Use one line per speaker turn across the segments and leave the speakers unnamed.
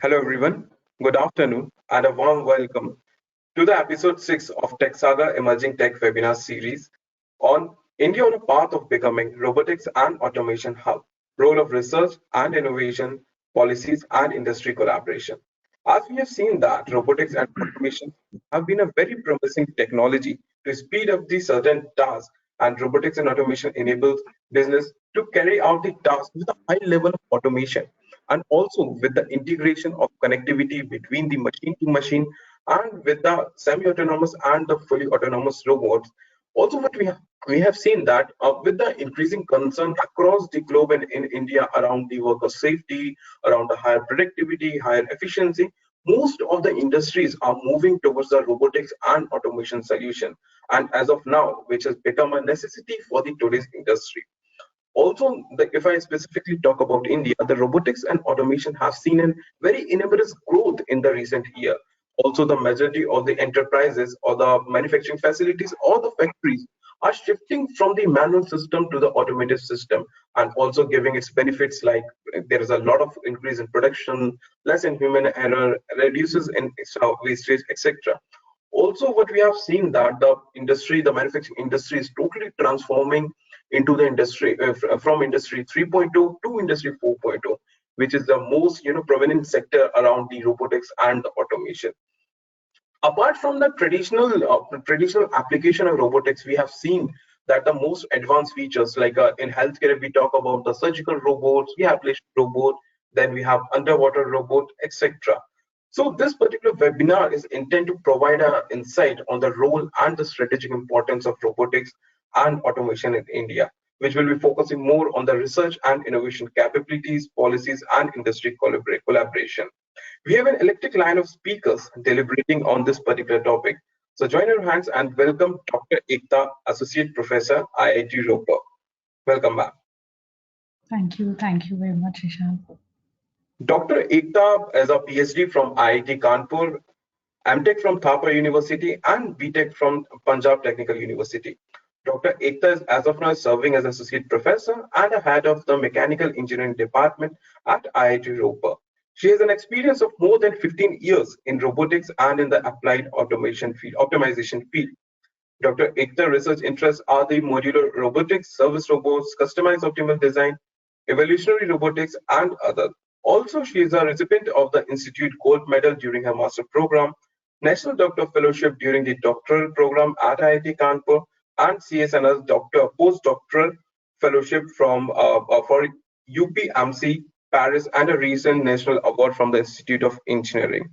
Hello, everyone. Good afternoon, and a warm welcome to the episode 6 of TechSagar Emerging Tech webinar series on India on a path of becoming robotics and automation hub, role of research and innovation, policies and industry collaboration. As we have seen that robotics and automation have been a very promising technology to speed up the certain tasks, and robotics and automation enables business to carry out the task with a high level of automation and also with the integration of connectivity between the machine to machine and with the semi-autonomous and the fully autonomous robots. Also, what we have seen that with the increasing concern across the globe and in India around the worker safety, around the higher productivity, higher efficiency, most of the industries are moving towards the robotics and automation solution. And as of now, which has become a necessity for the today's industry. Also, if I specifically talk about India, the robotics and automation have seen a very enormous growth in the recent year. Also, the majority of the enterprises or the manufacturing facilities or the factories are shifting from the manual system to the automated system, and also giving its benefits like there is a lot of increase in production, less in human error, reduces in wastage, etc. Also, what we have seen that the manufacturing industry is totally transforming into the industry from industry 3.0 to industry 4.0, which is the most prominent sector around the robotics and the automation. Apart from the traditional application of robotics, we have seen that the most advanced features like in healthcare we talk about the surgical robots, rehabilitation robot, then we have underwater robot, etc. So this particular webinar is intended to provide an insight on the role and the strategic importance of robotics and automation in India, which will be focusing more on the research and innovation capabilities, policies, and industry collaboration. We have an electric line of speakers deliberating on this particular topic. So join your hands and welcome Dr. Ekta, Associate Professor, IIT Ropar. Welcome back.
Thank you. Thank you very much, Ishan.
Dr. Ekta is a PhD from IIT Kanpur, MTech from Thapa University, and BTech from Punjab Technical University. Dr. Ekta is as of now serving as Associate Professor and a head of the Mechanical Engineering Department at IIT Ropar. She has an experience of more than 15 years in robotics and in the applied optimization field. Dr. Ekta's research interests are the modular robotics, service robots, customized optimal design, evolutionary robotics, and others. Also, she is a recipient of the Institute Gold Medal during her master program, National Doctor Fellowship during the doctoral program at IIT Kanpur, and CSNS Doctor Postdoctoral Fellowship for UPMC Paris, and a recent national award from the Institute of Engineering.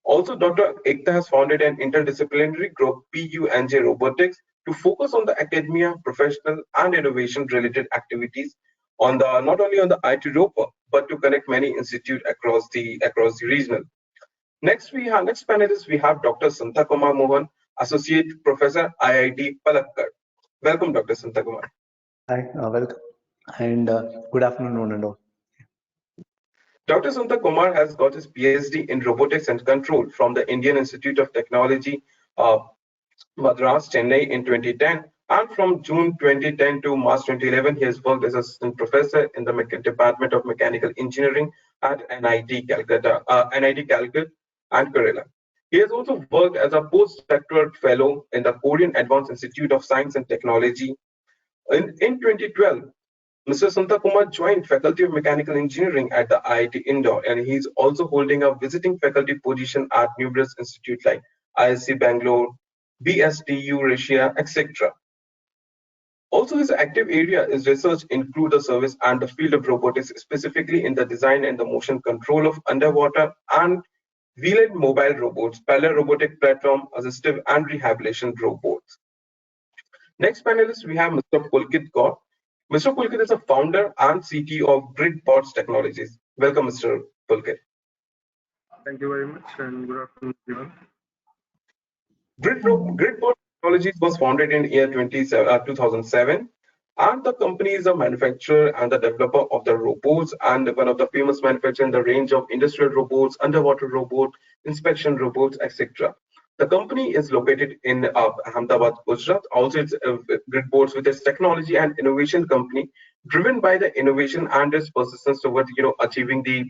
Also, Dr. Ekta has founded an interdisciplinary group, PUNJ Robotics, to focus on the academia, professional, and innovation-related activities on the not only on the IIT Ropar, but to connect many institutes across the regional. Next panelist we have Dr. Santhakumar Mohan, Associate Professor, IIT Palakkad. Welcome, Dr. Santhakumar.
Hi, welcome, and good afternoon, one and all.
Dr. Santhakumar has got his PhD in Robotics and Control from the Indian Institute of Technology, Madras, Chennai in 2010, and from June 2010 to March 2011, he has worked as assistant professor in the Department of Mechanical Engineering at NIT Calcutta and Kerala. He has also worked as a postdoctoral fellow in the Korean Advanced Institute of Science and Technology. In 2012, Mr. Santhakumar joined Faculty of Mechanical Engineering at the IIT Indore, and he's also holding a visiting faculty position at numerous institutes like ISC Bangalore, BSTU Russia, etc. Also, his active area is research include the service and the field of robotics, specifically in the design and the motion control of underwater and wheeled mobile robots, parallel robotic platform, assistive and rehabilitation robots. Next panelist, we have Mr. Pulkit Gaur. Mr. Pulkit is a founder and CTO of Gridbots Technologies. Welcome, Mr. Pulkit.
Thank you very much, and good afternoon, everyone.
Gridbots Technologies was founded in year 2007, and the company is a manufacturer and the developer of the robots, and one of the famous manufacturers in the range of industrial robots, underwater robot, inspection robots, etc. The company is located in Ahmedabad, Gujarat. Also, it's Gridbots with its technology and innovation company, driven by the innovation and its persistence towards achieving the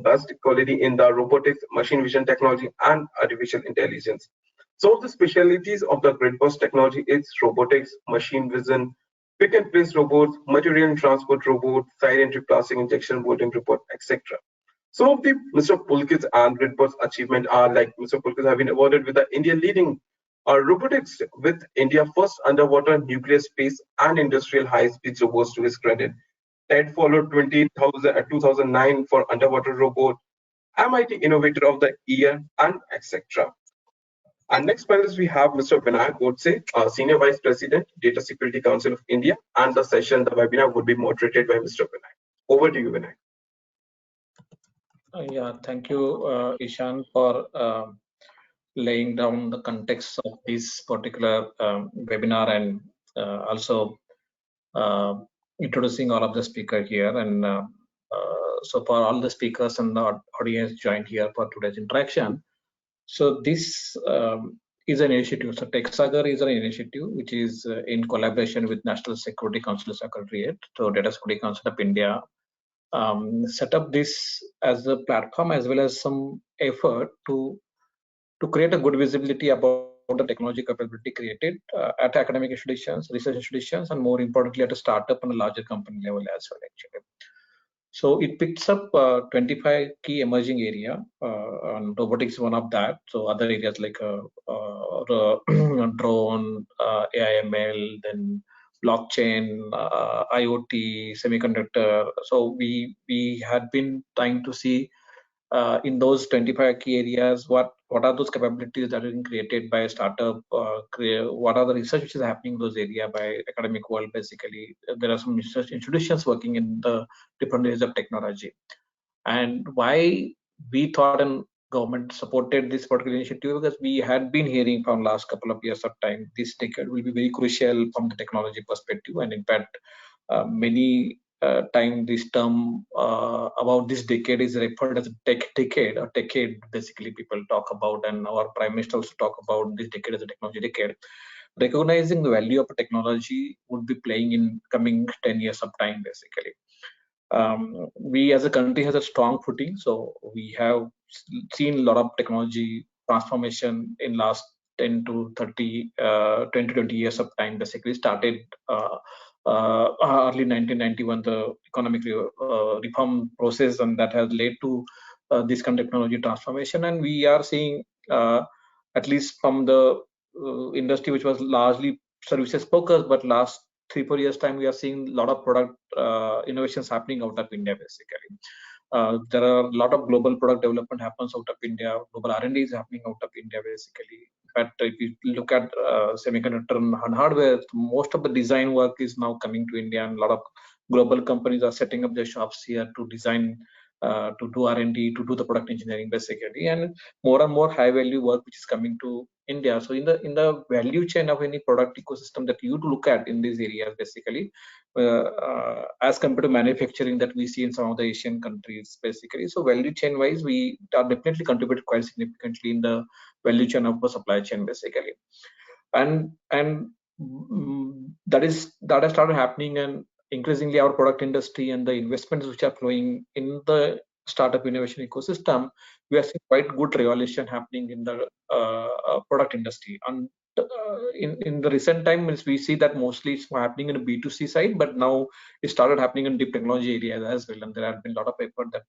best quality in the robotics, machine vision technology, and artificial intelligence. So the specialties of the Gridbots technology is robotics, machine vision, pick and place robots, material transport robot, side entry plastic injection molding robot, etc. Some of the Mr. Pulkit's and Gridbots achievement are like Mr. Pulkit have been awarded with the India leading robotics with India first underwater nuclear space and industrial high-speed robots to his credit. TED followed 2009 for underwater robot, MIT Innovator of the Year, and etc. And next panelist we have Mr. Vinayak Godse, Senior Vice President, Data Security Council of India, and the webinar would be moderated by Mr. Vinayak. Over to you, Vinayak.
Yeah, thank you, Ishan, for laying down the context of this particular webinar and also introducing all of the speakers here. And so for all the speakers and the audience joined here for today's interaction. So this is an initiative. So TechSagar is an initiative which is in collaboration with National Security Council Secretariat, so Data Security Council of India, set up this as a platform as well as some effort to create a good visibility about the technology capability created at academic institutions, research institutions, and more importantly at a startup and a larger company level as well actually. So it picks up 25 key emerging area, and robotics is one of that. So other areas like drone, AI/ML, then blockchain, IoT, semiconductor. So we had been trying to see in those 25 key areas what are those capabilities that are being created by a startup, what are the research which is happening in those areas by academic world. Basically there are some research institutions working in the different areas of technology, and why we thought and government supported this particular initiative because we had been hearing from last couple of years of time this decade will be very crucial from the technology perspective. And in fact many time this term about this decade is referred as a tech decade or decade. Basically people talk about, and our prime minister also talk about this decade as a technology decade, recognizing the value of a technology would be playing in coming 10 years of time basically. We as a country has a strong footing, so we have seen a lot of technology transformation in last 10 to 30 20 years of time. Basically started early 1991 the economic reform process, and that has led to this kind of technology transformation. And we are seeing at least from the industry which was largely services focused, but last 3-4 years time we are seeing a lot of product innovations happening out of India basically. There are a lot of global product development happens out of India. Global R&D is happening out of India basically. But if you look at semiconductor and hardware, most of the design work is now coming to India, and a lot of global companies are setting up their shops here to design, to do R&D, to do the product engineering basically, and more high value work which is coming to India. So in the value chain of any product ecosystem that you look at in these areas basically, as compared to manufacturing that we see in some of the Asian countries basically. So value chain wise, we are definitely contributed quite significantly in the value chain of the supply chain basically. And that has started happening, and increasingly our product industry and the investments which are flowing in the startup innovation ecosystem, we are seeing quite good revolution happening in the product industry. And in the recent times we see that mostly it's happening in a B2C side, but now it started happening in deep technology areas as well. And there have been a lot of effort that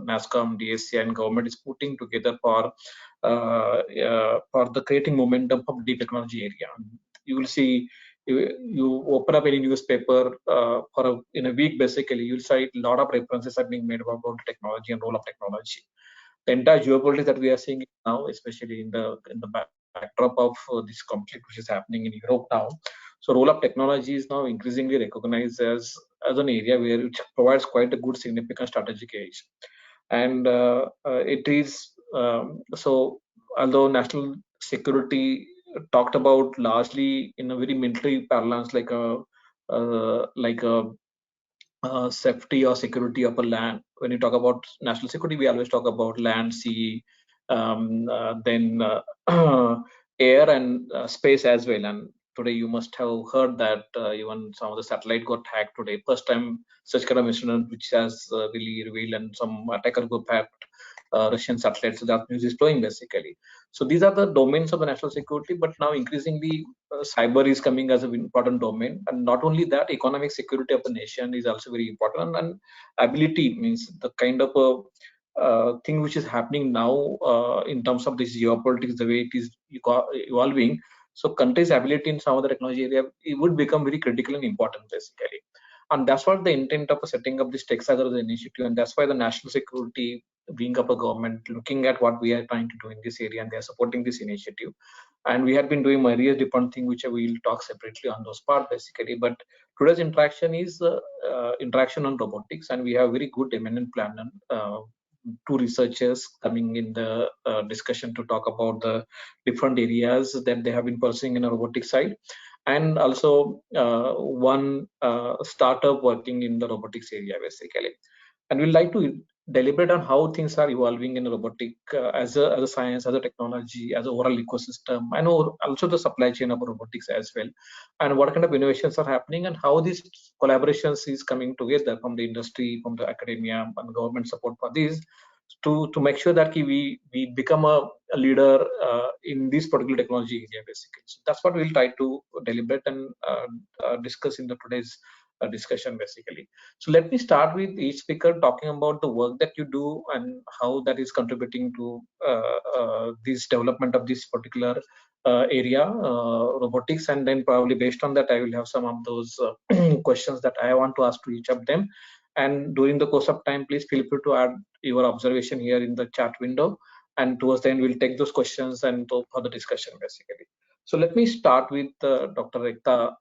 NASSCOM, DSCI and government is putting together for the creating momentum of deep technology area. You will see, you open up any newspaper in a week basically, you'll see a lot of references are being made about technology and role of technology. The entire geopolitics that we are seeing now, especially in the backdrop of this conflict which is happening in Europe now. So role of technology is now increasingly recognized as an area where it provides quite a good significant strategic edge. And it is so although national security talked about largely in a very military parlance, like a safety or security of a land. When you talk about national security, we always talk about land, sea, then air and space as well. And today you must have heard that even some of the satellite got hacked today. First time such kind of incident which has really revealed, and some attacker group hacked Russian satellites. So that news is flowing basically. So these are the domains of the national security, but now increasingly cyber is coming as an important domain. And not only that, economic security of the nation is also very important. And ability means the kind of thing which is happening now in terms of this geopolitics, the way it is evolving. So countries' ability in some of the technology area, it would become very critical and important basically. And that's what the intent of setting up this TechSagar initiative, and that's why the national security wing of a government looking at what we are trying to do in this area, and they are supporting this initiative. And we have been doing various different things which we will talk separately on those part basically. But today's interaction is interaction on robotics, and we have very good eminent planner, two researchers coming in the discussion to talk about the different areas that they have been pursuing in a robotics side, and also one startup working in the robotics area basically. And we'd like to deliberate on how things are evolving in robotic as a science, as a technology, as an overall ecosystem, and also the supply chain of robotics as well, and what kind of innovations are happening, and how these collaborations is coming together from the industry, from the academia, and government support for these, to make sure that we become a leader in this particular technology area basically. So that's what we'll try to deliberate and discuss in the today's discussion basically. So let me start with each speaker talking about the work that you do and how that is contributing to this development of this particular area, robotics, and then probably based on that I will have some of those questions that I want to ask to each of them. And during the course of time, please feel free to add your observation here in the chat window, and towards the end we'll take those questions and for the discussion basically. So let me start with Dr. Ekta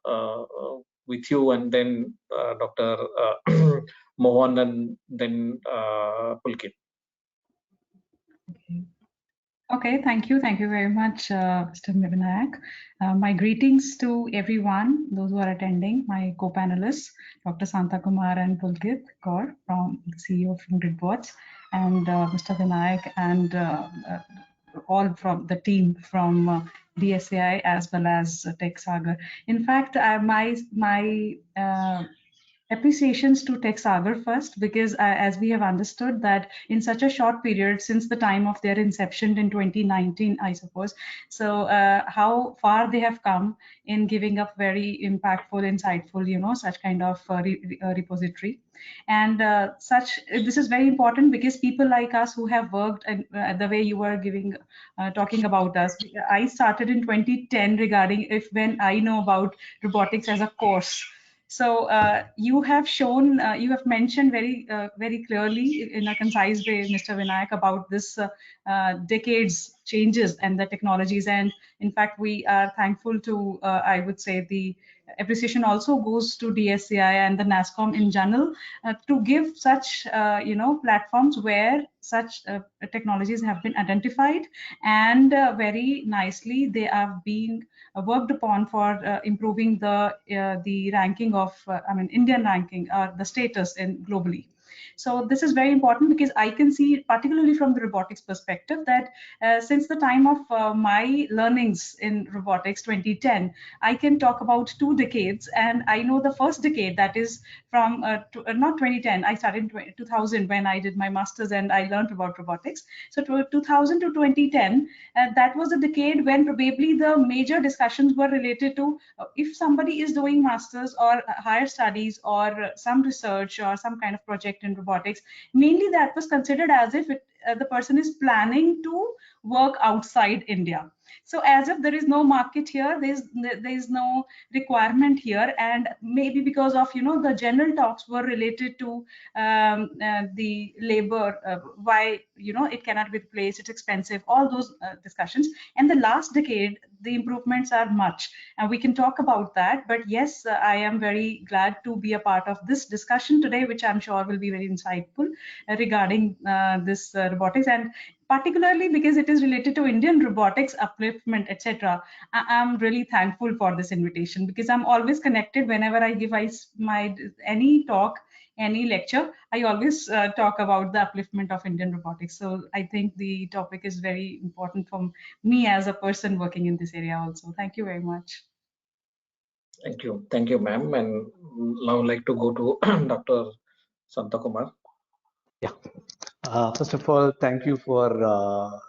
with you, and then Dr. Mohan, and then Pulkit.
Okay, thank you. Thank you very much, Mr. Vinayak. My greetings to everyone, those who are attending, my co-panelists, Dr. Santhakumar and Pulkit, Gaur, from the CEO from Gridbots, and Mr. Vinayak, and all from the team from DSCI as well as TechSagar. In fact, my appreciations to TechSagar first, because as we have understood that in such a short period since the time of their inception in 2019, I suppose, so how far they have come in giving up very impactful, insightful, such kind of repository. And this is very important because people like us who have worked, and the way you were talking about us, I started in 2010 regarding when I know about robotics as a course. So you have shown, you have mentioned very clearly in a concise way, Mr. Vinayak, about this decades changes and the technologies. And in fact, we are thankful to, I would say, the appreciation also goes to DSCI and the NASSCOM in general to give such, platforms where such technologies have been identified, and very nicely they have been worked upon for improving the ranking of, Indian ranking, or the status in globally. So this is very important because I can see, particularly from the robotics perspective, that since the time of my learnings in robotics 2010, I can talk about 2 decades, and I know the first decade, that is from not 2010, I started in 2000 when I did my master's and I learned about robotics. So 2000 to 2010, that was a decade when probably the major discussions were related to if somebody is doing masters or higher studies or some research or some kind of project in robotics, mainly that was considered as if the person is planning to work outside India. So as if there is no market here, there is no requirement here, and maybe because of the general talks were related to the labor, why it cannot be replaced, it's expensive, all those discussions. And the last decade, the improvements are much, and we can talk about that. But yes, I am very glad to be a part of this discussion today, which I'm sure will be very insightful regarding this robotics, and particularly because it is related to Indian robotics upliftment, etc. I'm really thankful for this invitation, because I'm always connected whenever I give my any talk any lecture, I always talk about the upliftment of Indian robotics. So I think the topic is very important for me as a person working in this area also. Thank you very much.
Thank you, ma'am. And now I'd like to go to Dr. Santhakumar.
Yeah. First of all, thank you for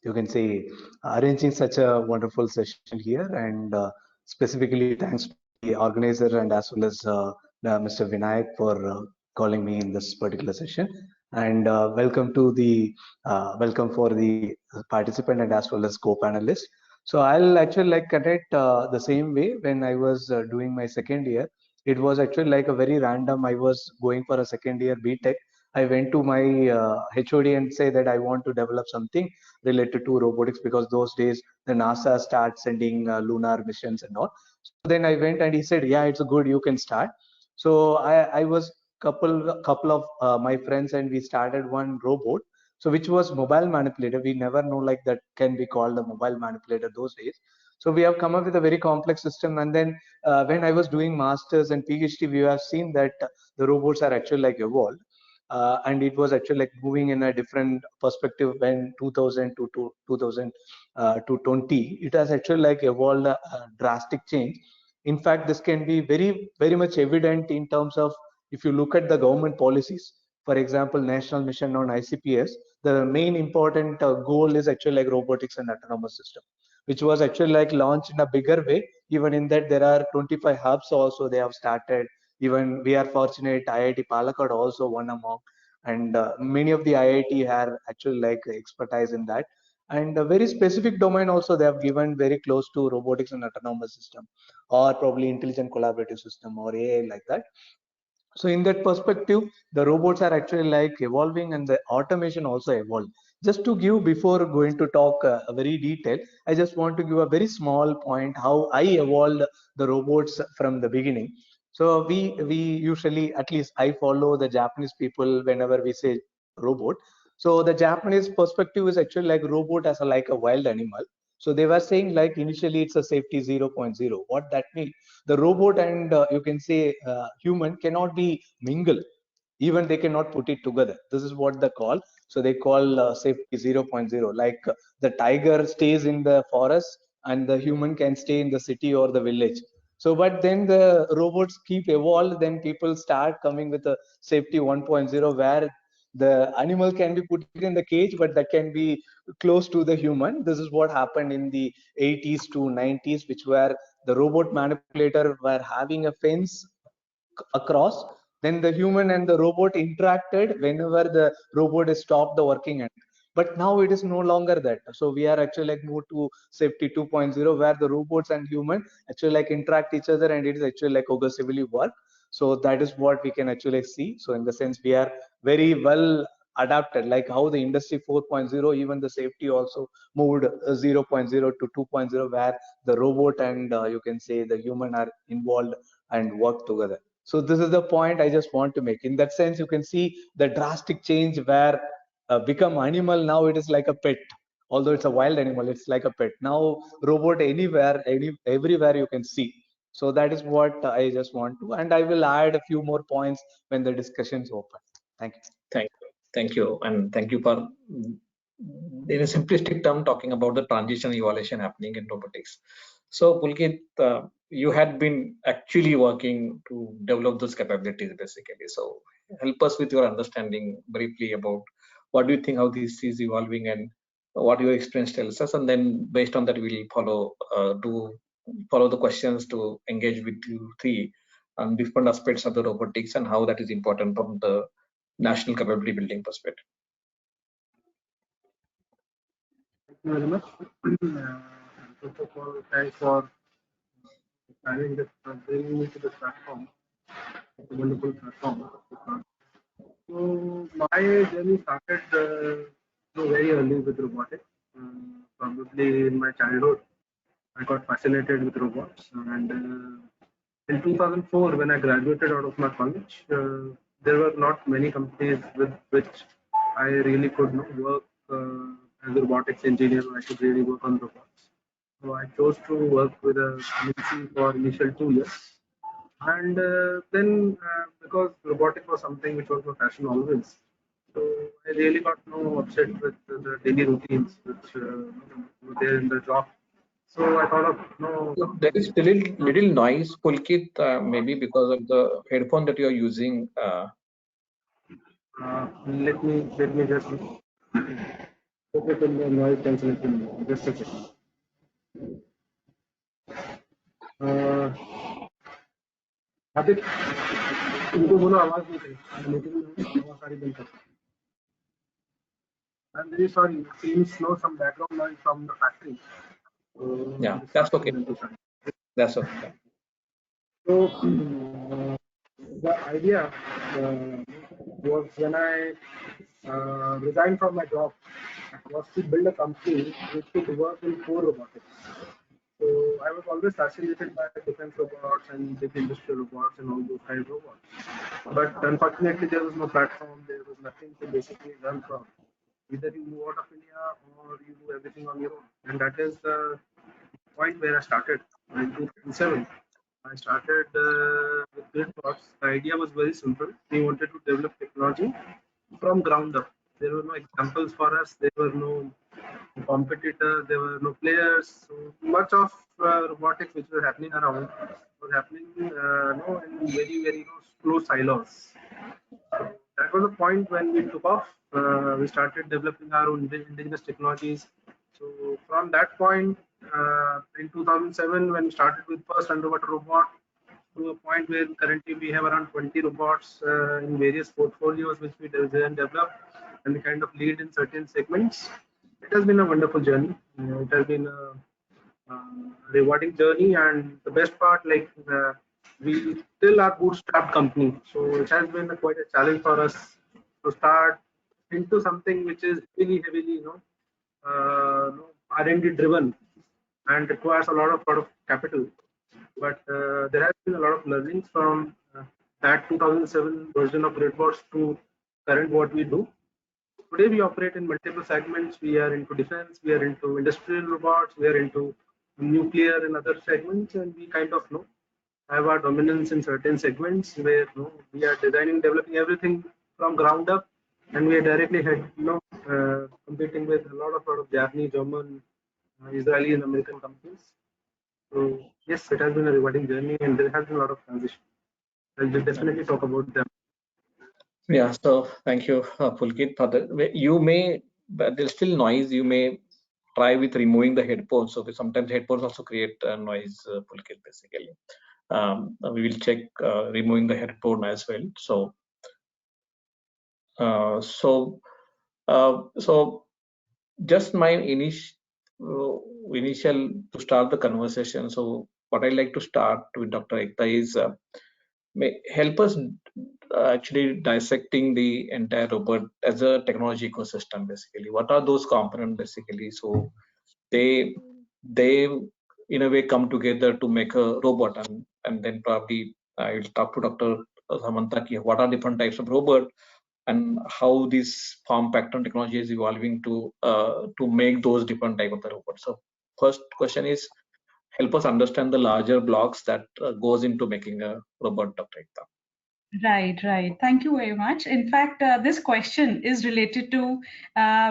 you can say arranging such a wonderful session here, and specifically thanks to the organizer and as well as Mr. Vinayak for calling me in this particular session. And welcome for the participant and as well as co-panelists. So I'll actually like connect the same way when I was doing my second year. It was actually like a very random. I was going for a second year BTech. I went to my HOD and say that I want to develop something related to robotics because those days the NASA starts sending lunar missions and all. So then I went and he said, yeah, it's good, you can start. So I was couple of my friends and we started one robot. So which was mobile manipulator. We never know like that can be called a mobile manipulator those days. So we have come up with a very complex system. And then when I was doing masters and PhD, we have seen that the robots are actually like evolved. And it was actually like moving in a different perspective when 2000 to 2000 to 20. It has actually like evolved a drastic change. In fact, this can be very much evident in terms of if you look at the government policies. For example, national mission on ICPS, the main important goal is actually like robotics and autonomous system, which was actually like launched in a bigger way. Even in that, there are 25 hubs also they have started. Even we are fortunate, IIT Palakkad also one among, and many of the IIT have actually like expertise in that. And a very specific domain also they have given very close to robotics and autonomous system, or probably intelligent collaborative system or AI like that. So in that perspective, the robots are actually like evolving and the automation also evolved. Just to give before going to talk a very detail, I just want to give a very small point how I evolved the robots from the beginning. So we usually, at least I follow the Japanese people whenever we say robot. So the Japanese perspective is actually like robot as a like a wild animal. So they were saying like initially it's a safety 0.0. What that means? The robot and you can say human cannot be mingled, even they cannot put it together. This is what they call. So they call safety 0.0, like the tiger stays in the forest and the human can stay in the city or the village. So but then the robots keep evolved, then people start coming with a safety 1.0 where the animal can be put in the cage but that can be close to the human. This is what happened in the 80s to 90s, which were the robot manipulator were having a fence across. Then the human and the robot interacted whenever the robot stopped the working end. But now it is no longer that. So we are actually like moved to safety 2.0 where the robots and human actually like interact each other and it is actually like cohesively work. So that is what we can actually see. So in the sense we are very well adapted, like how the industry 4.0, even the safety also moved 0.0 to 2.0 where the robot and you can say the human are involved and work together. So this is the point I just want to make. In that sense, you can see the drastic change where become animal. Now it is like a pet. Although it's a wild animal, it's like a pet. Now robot anywhere, everywhere you can see. So that is what I just want to, and I will add a few more points when the discussion is open. Thank you.
Thank you, and thank you for, in a simplistic term, talking about the transition evaluation happening in robotics. So, Pulkit, you had been actually working to develop those capabilities basically. So, help us with your understanding briefly about what do you think how this is evolving and what your experience tells us, and then based on that we'll follow the questions to engage with you three on different aspects of the robotics and how that is important from the national capability building perspective.
Thank you very much. First of all, thanks for having this, bringing me to the platform. It's a wonderful platform. So my journey started very early with robotics. Probably in my childhood, I got fascinated with robots, and in 2004, when I graduated out of my college, there were not many companies with which I really could work as a robotics engineer. I could really work on robots. So I chose to work with a MNC for initial 2 years. And then because robotics was something which was my passion always, so I really got no upset with the daily routines which were there in the job. So I thought of
So there
something.
is little noise, Pulkit, maybe because of the headphone that you're using.
Let me just focus on the noise cancellation. Just a second. Uh, Habit, इनको बोलो आवाज नहीं करें meeting में आवाज सारी बंद कर. I'm very sorry. It seems no some background noise from the factory. So
Yeah,
just
that's
asking
okay.
them to shut.
That's okay.
So the idea was when I resigned from my job was to build a company which could work in core robotics. So I was always fascinated by defense robots and big industrial robots and all those kind of robots. But unfortunately, there was no platform. There was nothing to basically learn from. Either you move out of India or you do everything on your own. And that is the point where I started in 2007. I started with Gridbots. The idea was very simple. We wanted to develop technology from ground up. There were no examples for us. There were no competitors. There were no players. So much of robotics which was happening around was happening no, in very slow silos. That was the point when we took off. We started developing our own indigenous technologies. So from that point, in 2007, when we started with first underwater robot, to a point where currently we have around 20 robots in various portfolios which we design and develop, and we kind of lead in certain segments. It has been a wonderful journey. It has been a rewarding journey, and the best part, like we still are bootstrap company, so it has been quite a challenge for us to start into something which is heavily R&D driven and requires a lot of capital. But there has been a lot of learnings from that 2007 version of Gridbots to current what we do. Today we operate in multiple segments. We are into defense, we are into industrial robots, we are into nuclear and other segments, and we kind of know have our dominance in certain segments where we are designing, developing everything from ground up, and we are directly competing with a lot of Japanese, German, Israeli, and American companies. So yes, it has been a rewarding journey, and there has been a lot of transition. I'll definitely talk about them.
Yeah, so thank you, Pulkit. For the, you may, but there's still noise. You may try with removing the headphones. So sometimes headphones also create noise, Pulkit, basically. We will check removing the headphone as well. So, so just my initial to start the conversation. So what I like to start with Dr. Ekta is may help us actually dissecting the entire robot as a technology ecosystem. Basically, what are those components basically? So they in a way come together to make a robot, and then probably I will talk to Dr. Samantha what are different types of robot and how this form factor technology is evolving to make those different type of the robots. So first question is help us understand the larger blocks that goes into making a robot, Dr. Ekta.
Right, right. Thank you very much. In fact, this question is related to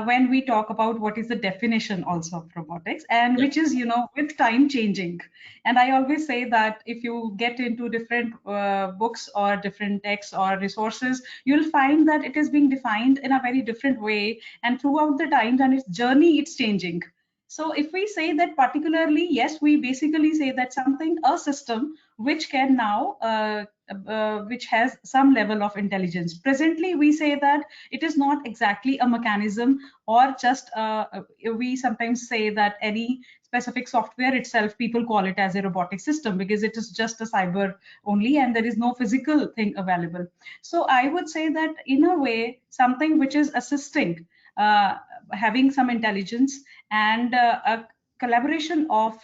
when we talk about what is the definition also of robotics, and
Yeah.
which is, with time changing. And I always say that if you get into different books or different texts or resources, you'll find that it is being defined in a very different way. And throughout the times and its journey, it's changing. So if we say that particularly, yes, we basically say that something, a system, which can now which has some level of intelligence. Presently, we say that it is not exactly a mechanism, or just we sometimes say that any specific software itself, people call it as a robotic system because it is just a cyber only and there is no physical thing available. So I would say that in a way, something which is assisting, having some intelligence, and a collaboration of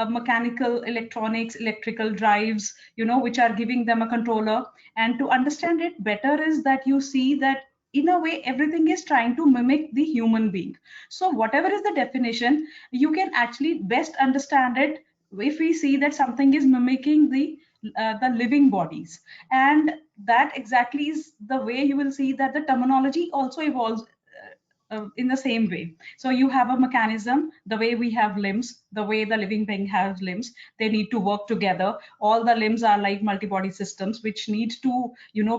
mechanical, electronics, electrical drives, which are giving them a controller. And to understand it better is that you see that in a way everything is trying to mimic the human being. So whatever is the definition, you can actually best understand it if we see that something is mimicking the living bodies, and that exactly is the way you will see that the terminology also evolves in the same way. So you have a mechanism, the way we have limbs, the way the living being has limbs, they need to work together. All the limbs are like multi-body systems which need to,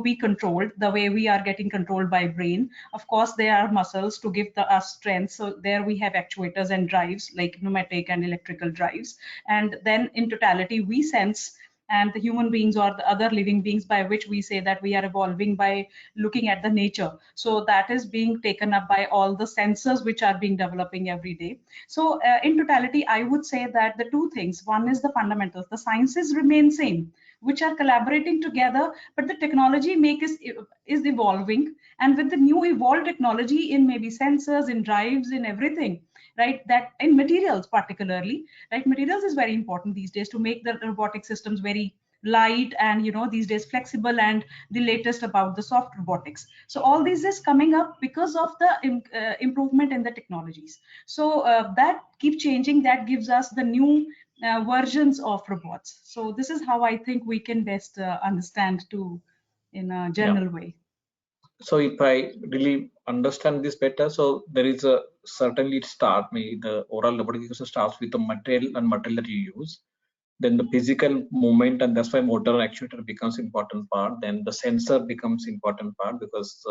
be controlled the way we are getting controlled by brain. Of course, there are muscles to give us strength. So there we have actuators and drives like pneumatic and electrical drives. And then in totality, we sense, and the human beings or the other living beings, by which we say that we are evolving by looking at the nature. So that is being taken up by all the sensors which are being developing every day. So in totality, I would say that the two things, one is the fundamentals, the sciences remain same, which are collaborating together, but the technology is evolving. And with the new evolved technology in maybe sensors, in drives, in everything, right, that in materials particularly, right, materials is very important these days to make the robotic systems very light and, these days flexible, and the latest about the soft robotics. So all this is coming up because of the improvement in the technologies. So that keep changing, that gives us the new versions of robots. So this is how I think we can best understand to in a
Yeah.
general way.
So if I really understand this better, so there is a certainly it start me the oral robotics starts with the material that you use, then the physical movement, and that's why motor and actuator becomes important part. Then the sensor becomes important part because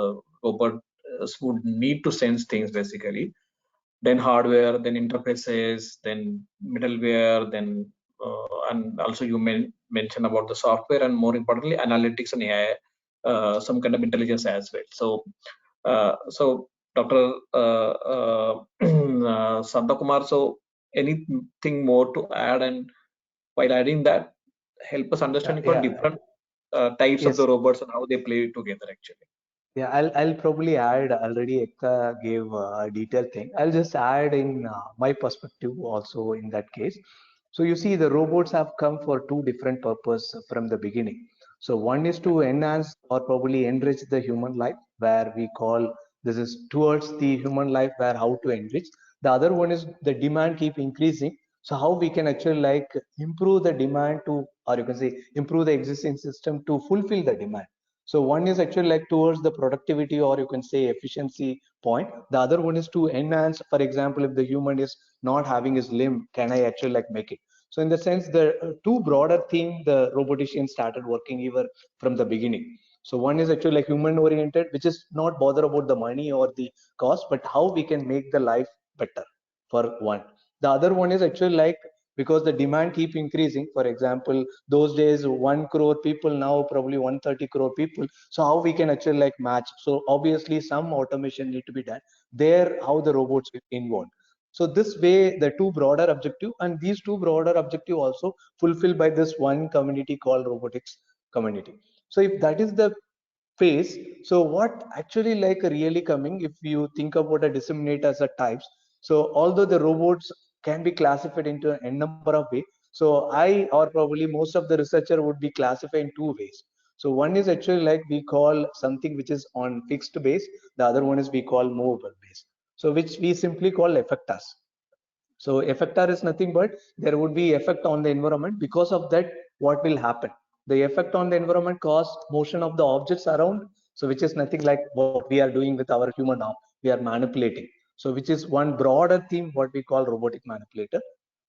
robot would need to sense things basically. Then hardware, then interfaces, then middleware, then and also you mentioned about the software, and more importantly analytics and AI, some kind of intelligence as well. So Dr. Santhakumar, so anything more to add? And while adding that, help us understanding for different types of
Yes.
the robots and how they play together actually.
Yeah, I'll probably add. Already Ekta gave a detailed thing. I'll just add in my perspective also in that case. So you see, the robots have come for two different purposes from the beginning. So one is to enhance or probably enrich the human life, where we call this is towards the human life, where how to enrich. The other one is the demand keep increasing. So how we can actually like improve the demand to, or you can say improve the existing system to fulfill the demand. So one is actually like towards the productivity or you can say efficiency point. The other one is to enhance, for example, if the human is not having his limb, can I actually like make it? So in the sense, the two broader theme, the roboticians started working even from the beginning. So one is actually like human oriented, which is not bother about the money or the cost, but how we can make the life better for one. The other one is actually like because the demand keep increasing. For example, those days 1 crore people, now probably 130 crore people. So how we can actually like match? So obviously some automation need to be done there, how the robots will involved. So this way the two broader objective, and these two broader objective also fulfilled by this one community called robotics community. So if that is the phase, so what actually like really coming, if you think about a disseminate as a types, so although the robots can be classified into a number of ways, so I or probably most of the researcher would be classified in two ways. So one is actually like we call something which is on fixed base, the other one is we call movable base, so which we simply call effectors. So effector is nothing but there would be effect on the environment. Because of that, what will happen? The effect on the environment cause motion of the objects around. So which is nothing like what we are doing with our human arm. We are manipulating. So which is one broader theme, what we call robotic manipulator.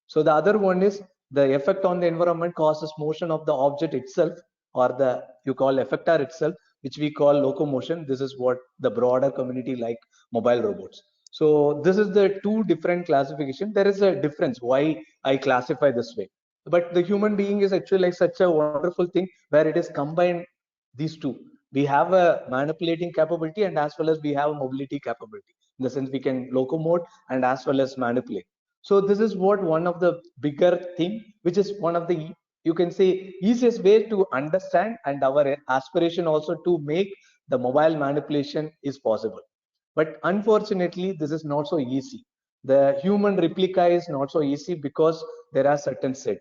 So the other one is the effect on the environment causes motion of the object itself, or the you call effector itself, which we call locomotion. This is what the broader community like mobile robots. So this is the two different classification. There is a difference why I classify this way. But the human being is actually like such a wonderful thing where it is combined these two. We have a manipulating capability and as well as we have a mobility capability. In the sense we can locomote and as well as manipulate. So this is what one of the bigger thing, which is one of the you can say easiest way to understand, and our aspiration also to make the mobile manipulation is possible. But unfortunately, this is not so easy. The human replica is not so easy because there are certain set.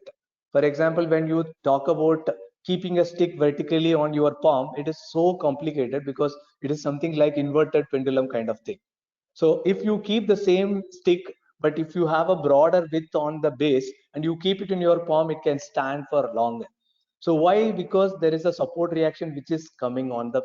For example, when you talk about keeping a stick vertically on your palm, it is so complicated because it is something like inverted pendulum kind of thing. So if you keep the same stick But if you have a broader width on the base and you keep it in your palm, it can stand for longer. So why? Because there is a support reaction which is coming on the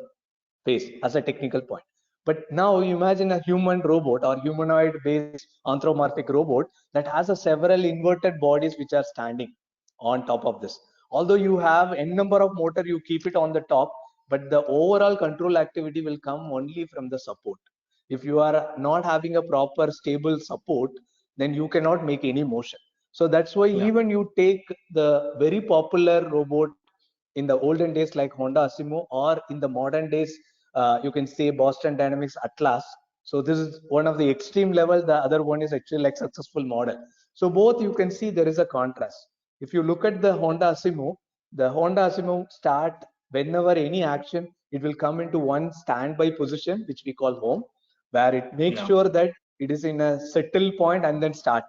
base as a technical point. But now imagine a human robot or humanoid based anthropomorphic robot that has a several inverted bodies which are standing on top of this. Although you have n number of motor, you keep it on the top, but the overall control activity will come only from the support. If you are not having a proper stable support, then you cannot make any motion. So that's why even you take the very popular robot in the olden days like Honda Asimo, or in the modern days, you can say Boston Dynamics Atlas. So this is one of the extreme level. The other one is actually like successful model. So both you can see there is a contrast. If you look at the Honda Asimo start whenever any action, it will come into one standby position, which we call home, where it makes sure that it is in a settle point and then start.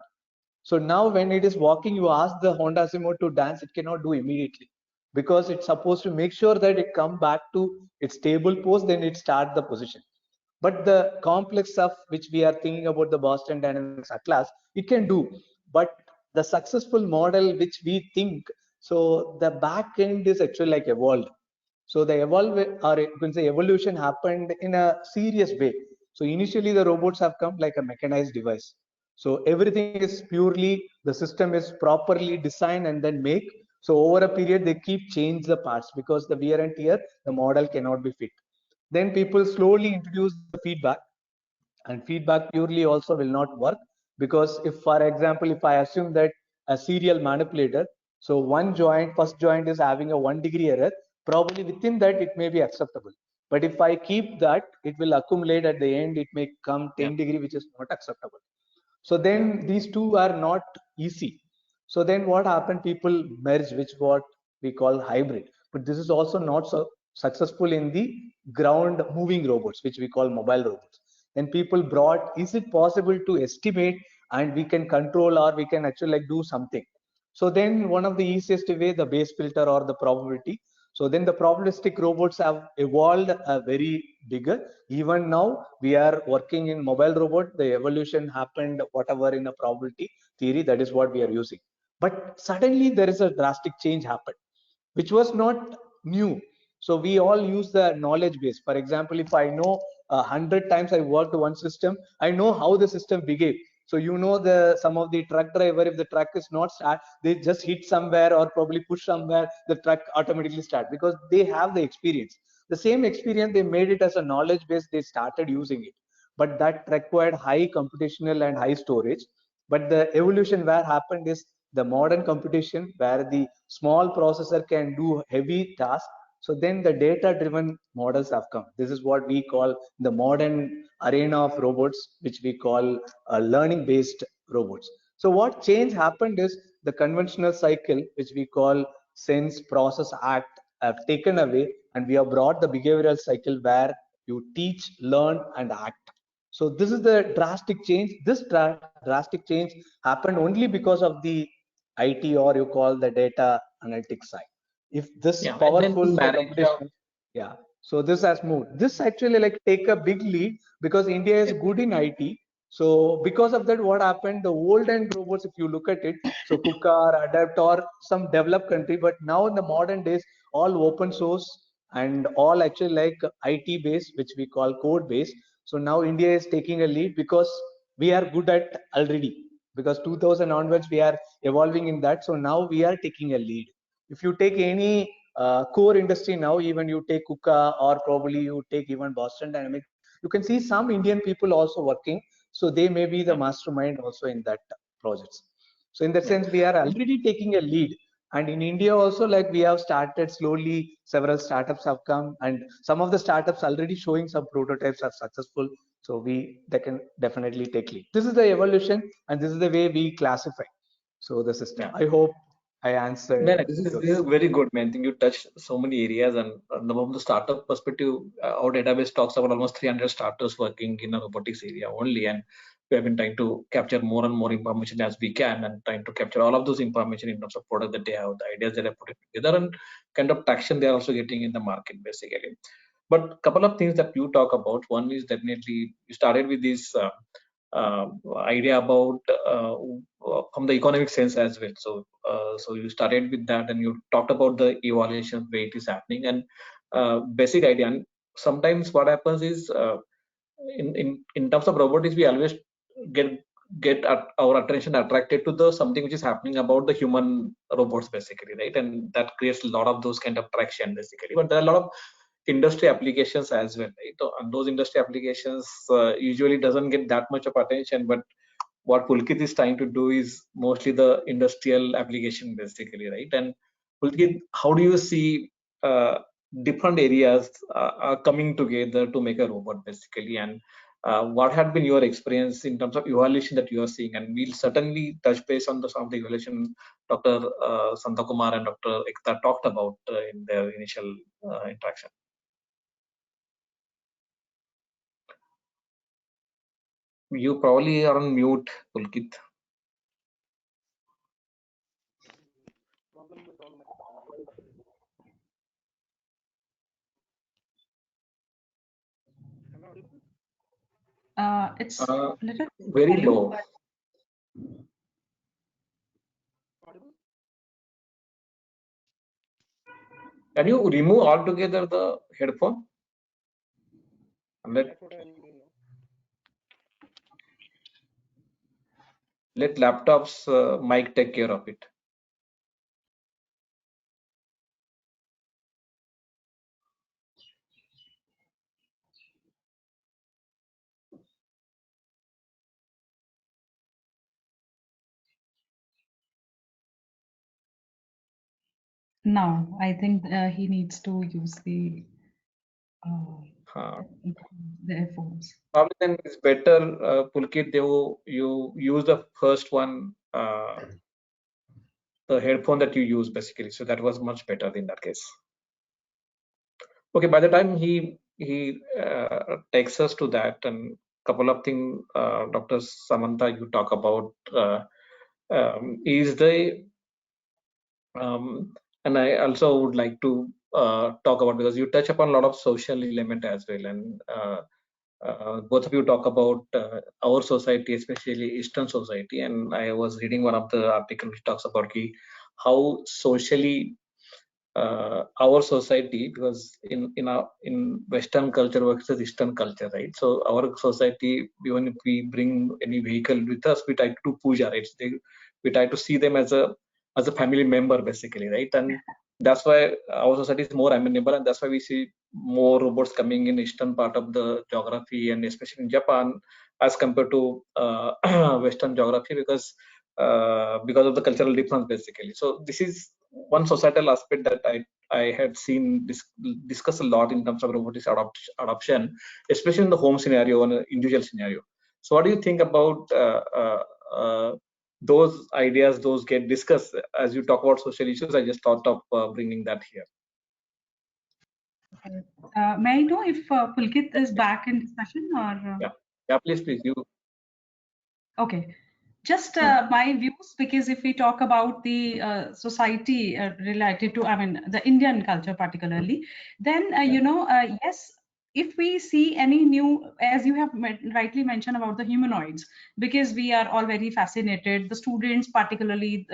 So now when it is walking, you ask the Honda Asimo to dance, it cannot do immediately because it's supposed to make sure that it come back to its stable pose, then it start the position. But the complex stuff which we are thinking about the Boston Dynamics Atlas, it can do. But the successful model which we think, so the back end is actually like evolved. So the or you can say evolution happened in a serious way. So initially the robots have come like a mechanized device. So everything is purely, the system is properly designed and then make. So over a period they keep change the parts because the wear and tear, the model cannot be fit. Then people slowly introduce the feedback, and feedback purely also will not work, because if for example if I assume that a serial manipulator, so one joint, first joint is having a 1 degree error, probably within that it may be acceptable. But if I keep that, it will accumulate at the end, it may come 10 degree, which is not acceptable. So then these two are not easy. So then what happened? People merge, which what we call hybrid. But this is also not so successful in the ground moving robots, which we call mobile robots. Then people brought, is it possible to estimate and we can control, or we can actually like do something? So then one of the easiest way, the base filter or the probability. So then the probabilistic robots have evolved a very bigger. Even now we are working in mobile robot. The evolution happened whatever in a probability theory. That is what we are using. But suddenly there is a drastic change happened, which was not new. So we all use the knowledge base. For example, if I know 100 times I worked one system, I know how the system behave. So you know the some of the truck driver, if the truck is not start, they just hit somewhere or probably push somewhere, the truck automatically start because they have the experience. The same experience, they made it as a knowledge base, they started using it. But that required high computational and high storage. But the evolution where happened is the modern computation where the small processor can do heavy tasks. So then the data driven models have come. This is what we call the modern arena of robots, which we call learning based robots. So what change happened is the conventional cycle, which we call sense, process, act, have taken away, and we have brought the behavioral cycle where you teach, learn, and act. So this is the drastic change. This drastic change happened only because of the IT, or you call the data analytics side. If this
And then
powerful the
marriage of
computation, yeah. So this has moved. This actually like take a big lead because India is good in IT. So because of that, what happened? The old end robots, if you look at it, so KUKA, Adapt, or some developed country, but now in the modern days, all open source and all actually like IT based, which we call code based. So now India is taking a lead because we are good at already. Because 2000 onwards we are evolving in that. So now we are taking a lead. If you take any core industry now, even you take KUKA or probably you take even Boston Dynamics, you can see some Indian people also working. So they may be the mastermind also in that projects. So in that sense, we are already taking a lead. And in India also, like we have started slowly, several startups have come, and some of the startups already showing some prototypes are successful. So they can definitely take lead. This is the evolution, and this is the way we classify. So the system. I hope I answered
This is
your question.
very good, man. I think you touched so many areas, and from the startup perspective, our database talks about almost 300 startups working in the robotics area only, and we have been trying to capture more and more information as we can, and trying to capture all of those information in terms of product that they have, the ideas that are put together, and kind of traction they are also getting in the market, basically. But a couple of things that you talk about. One is definitely you started with this idea about from the economic sense as well. So so you started with that, and you talked about the evaluation where it is happening, and basic idea. And sometimes what happens is in terms of robotics, we always get our attention attracted to the something which is happening about the human robots basically, right? And that creates a lot of those kind of traction basically. But there are a lot of industry applications as well, right? So, and those industry applications usually doesn't get that much of attention, but what Pulkit is trying to do is mostly the industrial application basically, right? And Pulkit, how do you see different areas are coming together to make a robot basically, and what had been your experience in terms of evaluation that you are seeing? And we'll certainly touch base on some of the evaluation Dr. Santhakumar and Dr. Ekta talked about in their initial interaction. You probably are on mute, Pulkit.
It's a little
very low. Can you remove altogether the headphone? And let laptops mic take care of it.
Now, I think he needs to use the earphones.
Probably then it's better, Pulkit, you use the first one, the headphone that you use basically. So that was much better in that case. Okay, by the time he takes us to that, and couple of things, Dr. Samantha, you talk about is the and I also would like to talk about, because you touch upon a lot of social element as well, and both of you talk about our society, especially Eastern society, and I was reading one of the articles which talks about how socially our society, because in Western culture versus Eastern culture, right? So our society, even if we bring any vehicle with us, we try to do puja, right? We try to see them as a family member basically, right? And that's why our society is more amenable, and that's why we see more robots coming in Eastern part of the geography, and especially in Japan as compared to Western geography, because of the cultural difference basically. So this is one societal aspect that I had seen discuss a lot in terms of robotics adoption, especially in the home scenario and individual scenario. So what do you think about those ideas, those get discussed as you talk about social issues? I just thought of bringing that here.
May I know if Pulkit is back in discussion or?
Yeah, please, you.
Okay. Just my views, because if we talk about the society related to, I mean, the Indian culture particularly, then, you know, yes, if we see any new, as you have rightly mentioned about the humanoids, because we are all very fascinated, the students particularly,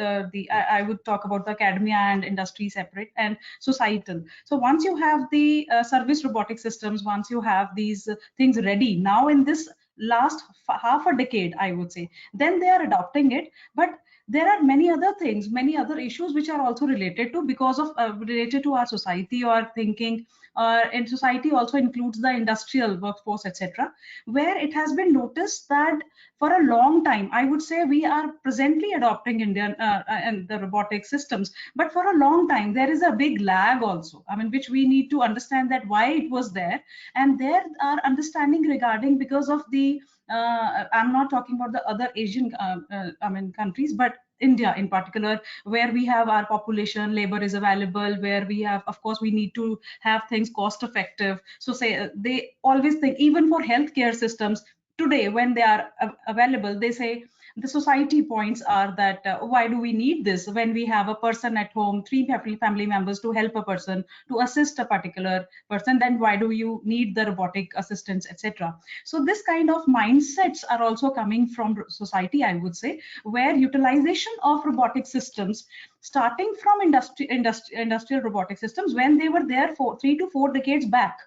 I would talk about the academia and industry separate and societal. So once you have the service robotic systems, once you have these things ready, now in this last half a decade, I would say, then they are adopting it. But there are many other things, many other issues which are also related to, because of related to our society or thinking, and society also includes the industrial workforce, etc., where it has been noticed that for a long time, I would say, we are presently adopting Indian and the robotic systems, but for a long time there is a big lag also, I mean, which we need to understand that why it was there. And there are understanding regarding, because of the I'm not talking about the other Asian I mean countries, but India in particular, where we have our population, labor is available, where we have, of course, we need to have things cost effective. So say they always think, even for healthcare systems, today when they are available, they say the society points are that why do we need this when we have a person at home, three family members to help a person, to assist a particular person, then why do you need the robotic assistance, etc. So this kind of mindsets are also coming from society, I would say, where utilization of robotic systems starting from industrial robotic systems when they were there for 3 to 4 decades back,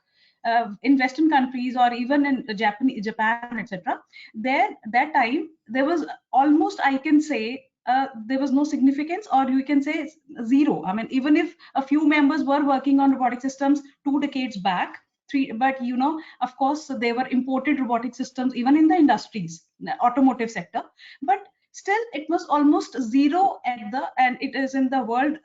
in Western countries or even in Japan, etc. There, that time, there was almost, I can say, there was no significance, or you can say zero. I mean, even if a few members were working on robotic systems 2 decades back, three, but of course, there were imported robotic systems even in the industries, the automotive sector, but still it was almost zero at the, and it is in the world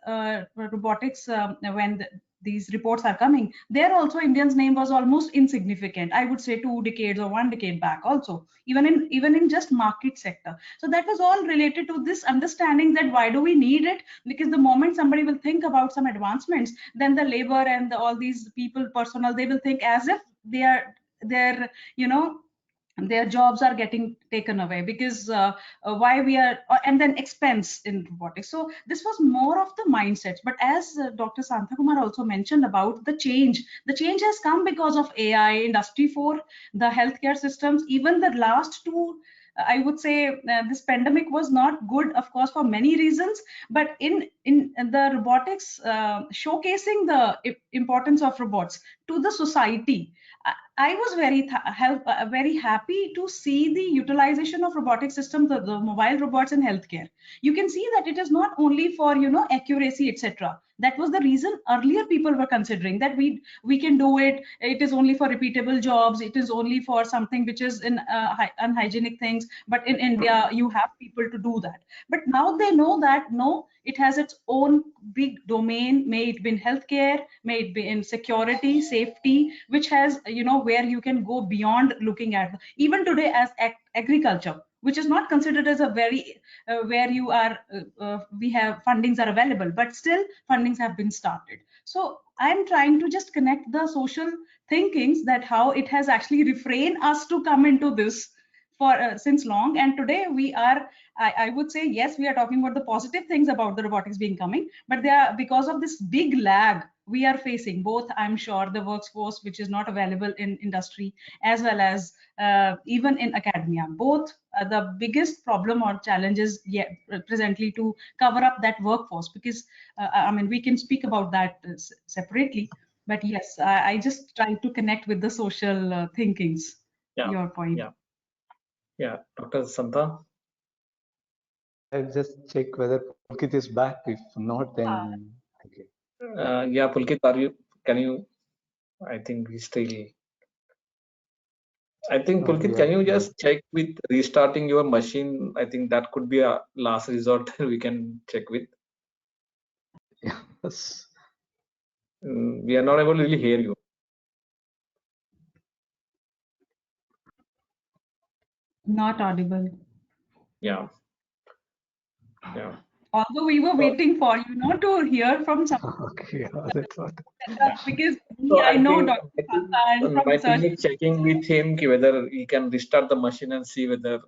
robotics, when these reports are coming, there also Indian's name was almost insignificant, I would say 2 decades or 1 decade back also, even in just market sector. So that was all related to this understanding that why do we need it, because the moment somebody will think about some advancements, then the labor and all these people personnel, they will think as if they're their jobs are getting taken away, because why we are, and then expense in robotics. So this was more of the mindset. But as Dr. Santhakumar also mentioned about the change has come because of AI, industry 4, the healthcare systems, even the last two, I would say this pandemic was not good, of course, for many reasons, but in the robotics showcasing the importance of robots to the society, I was very happy to see the utilization of robotic systems, the mobile robots in healthcare. You can see that it is not only for accuracy, etc. That was the reason earlier people were considering that we can do it. It is only for repeatable jobs. It is only for something which is in unhygienic things. But in India, you have people to do that. But now they know that no, it has its own big domain, may it be in healthcare, may it be in security, safety, which has, where you can go beyond looking at, even today as agriculture, which is not considered as a very, where you are, we have fundings are available, but still fundings have been started. So I'm trying to just connect the social thinkings, that how it has actually refrained us to come into this for since long. And today we are, I would say, yes, we are talking about the positive things about the robotics being coming, but they are, because of this big lag we are facing, both, I'm sure, the workforce which is not available in industry, as well as even in academia. Both the biggest problem or challenges yet presently to cover up that workforce, because I mean, we can speak about that separately, but yes, I just try to connect with the social thinkings.
Yeah,
Your point.
Dr. Santha.
I'll just check whether Pulkit is back. If not, then okay.
Pulkit, can you, I think we still, Pulkit, can you just check with restarting your machine? I think that could be a last resort we can check with.
Yes.
We are not able to really hear you.
Not audible.
Yeah.
Although we were waiting for to hear from some.
Okay, that's what.
Because
So
I know
think,
Dr. Santa, and from
my
research.
team is checking with him whether he can restart the machine and see whether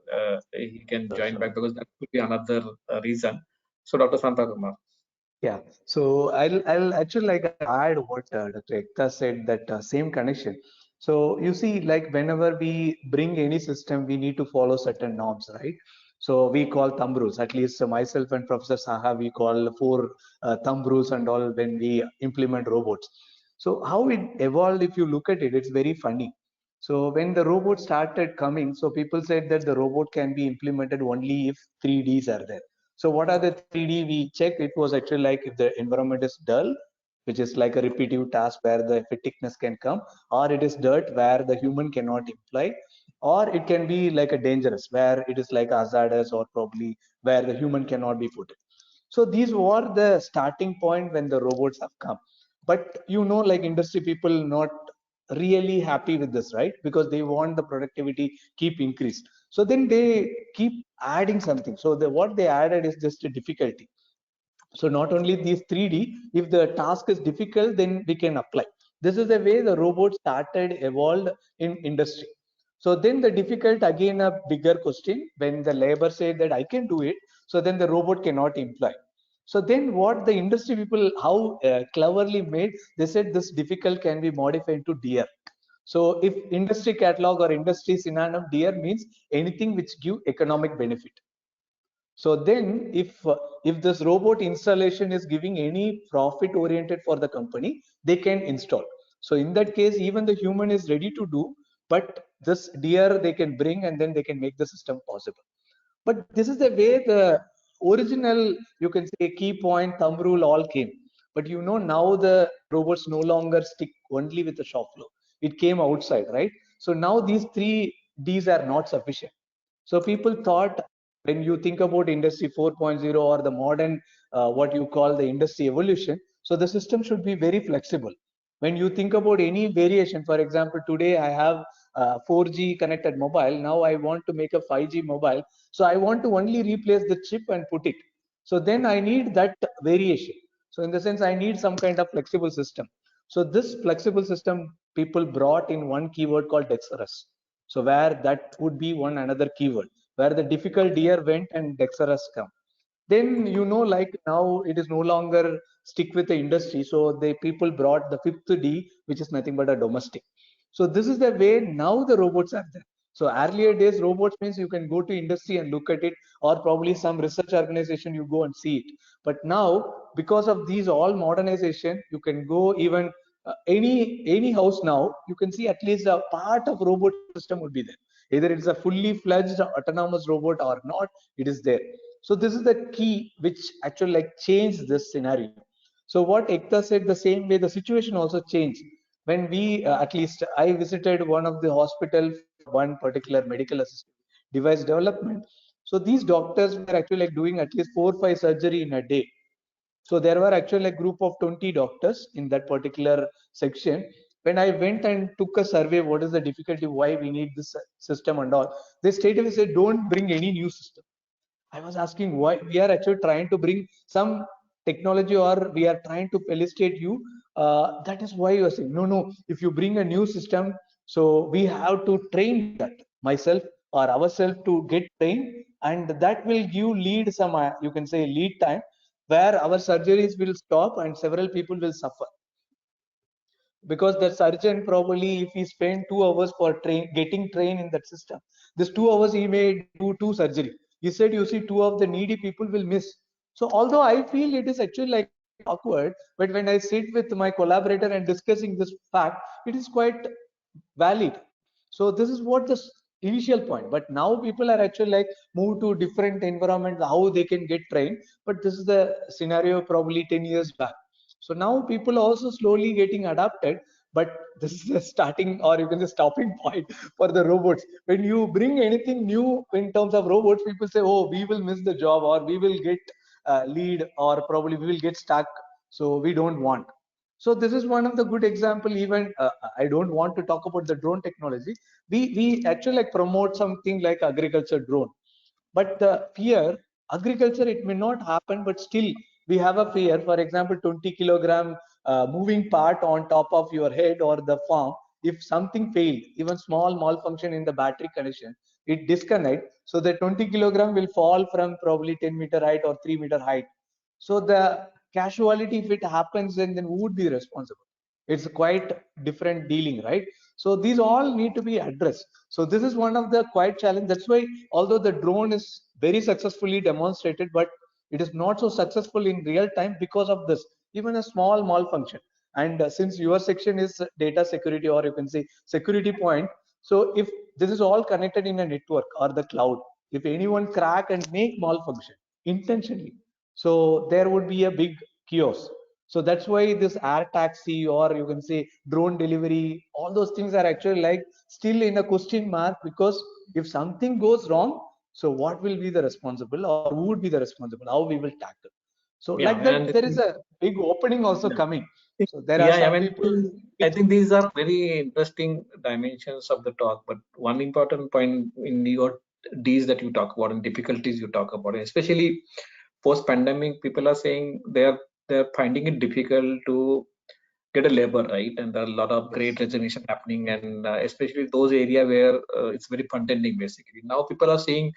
he can join back, because that could be another reason. So Dr. Santhakumar.
Yeah, so I'll actually like add what Dr. Ekta said, that same connection. So you see, like whenever we bring any system, we need to follow certain norms, right? So we call thumb rules. At least myself and Professor Saha, we call four thumb rules and all when we implement robots. So how it evolved, if you look at it, it's very funny. So when the robot started coming, so people said that the robot can be implemented only if 3Ds are there. So what are the 3D we checked? It was actually like if the environment is dull, which is like a repetitive task where the fatigueness can come, or it is dirt where the human cannot imply, or it can be like a dangerous where it is like hazardous, or probably where the human cannot be put. So these were the starting point when the robots have come. But like industry people not really happy with this, right? Because they want the productivity keep increased. So then they keep adding something. So what they added is just a difficulty. So not only these 3D, if the task is difficult, then we can apply. This is the way the robot started evolved in industry. So then the difficult, again a bigger question, when the labor said that I can do it, so then the robot cannot employ. So then what the industry people, how cleverly made, they said this difficult can be modified to dear. So if industry catalog or industry synonym dear means anything which give economic benefit. So then if this robot installation is giving any profit oriented for the company, they can install. So in that case, even the human is ready to do, but this dear they can bring and then they can make the system possible. But this is the way the original, you can say, key point, thumb rule all came. But now the robots no longer stick only with the shop floor. It came outside, right? So now these 3 Ds are not sufficient. So people thought, when you think about industry 4.0 or the modern, what you call the industry evolution, so the system should be very flexible. When you think about any variation, for example, today I have 4G connected mobile, now I want to make a 5G mobile, so I want to only replace the chip and put it. So then I need that variation. So in the sense, I need some kind of flexible system. So this flexible system people brought in one keyword called dexterous. So where that would be one another keyword, where the difficult deer went and dexterous come. Then like now it is no longer stick with the industry. So the people brought the 5th D, which is nothing but a domestic. So this is the way now the robots are there. So earlier days, robots means you can go to industry and look at it, or probably some research organization you go and see it. But now, because of these all modernization, you can go even any house now, you can see at least a part of robot system would be there. Either it's a fully fledged autonomous robot or not, it is there. So this is the key which actually like changed this scenario. So what Ekta said, the same way the situation also changed. When we, at least I visited one of the hospital for one particular medical assistant device development. So these doctors were actually like doing at least 4 or 5 surgery in a day. So there were actually a group of 20 doctors in that particular section. When I went and took a survey, what is the difficulty, why we need this system and all, they straightaway said, don't bring any new system. I was asking why. We are actually trying to bring some technology, or we are trying to felicitate you. That is why you are saying, no, if you bring a new system, so we have to train that myself or ourselves to get trained, and that will give lead some, you can say lead time, where our surgeries will stop and several people will suffer. Because the surgeon probably, if he spend 2 hours for getting trained in that system, this 2 hours he may do 2 surgery. He said, you see, 2 of the needy people will miss. So although I feel it is actually like quite awkward, but when I sit with my collaborator and discussing this fact, it is quite valid. So this is what the initial point. But now people are actually like move to different environments, how they can get trained. But this is the scenario probably 10 years back. So now people are also slowly getting adapted, but this is the starting, or you can say stopping point for the robots. When you bring anything new in terms of robots, people say, oh, we will miss the job, or we will get lead, or probably we will get stuck. So we don't want. So this is one of the good example. Even I don't want to talk about the drone technology. We actually like promote something like agriculture drone, but the fear, agriculture, it may not happen, but still we have a fear. For example, 20 kilogram moving part on top of your head or the farm, if something failed, even small malfunction in the battery connection, it disconnect, so the 20 kilogram will fall from probably 10-meter height or 3-meter height. So the casualty, if it happens, then who would be responsible? It's quite different dealing, right? So these all need to be addressed. So this is one of the quite challenge. That's why, although the drone is very successfully demonstrated, but it is not so successful in real time because of this, even a small malfunction. And since your section is data security, or you can say security point, so if this is all connected in a network or the cloud, if anyone crack and make malfunction intentionally, so there would be a big chaos. So that's why this air taxi, or you can say drone delivery, all those things are actually like still in a question mark, because if something goes wrong, so what will be the responsible, or who would be the responsible, how we will tackle. So
Yeah,
like that,
and
there is a big opening also coming. So there are
yeah, I
some
mean,
people
I think these are very interesting dimensions of the talk. But one important point in your D's that you talk about and difficulties you talk about, especially post-pandemic, people are saying they're finding it difficult to get a labor, right? And there are a lot of great resignation happening, and especially those area where it's very front-ending basically. Now people are saying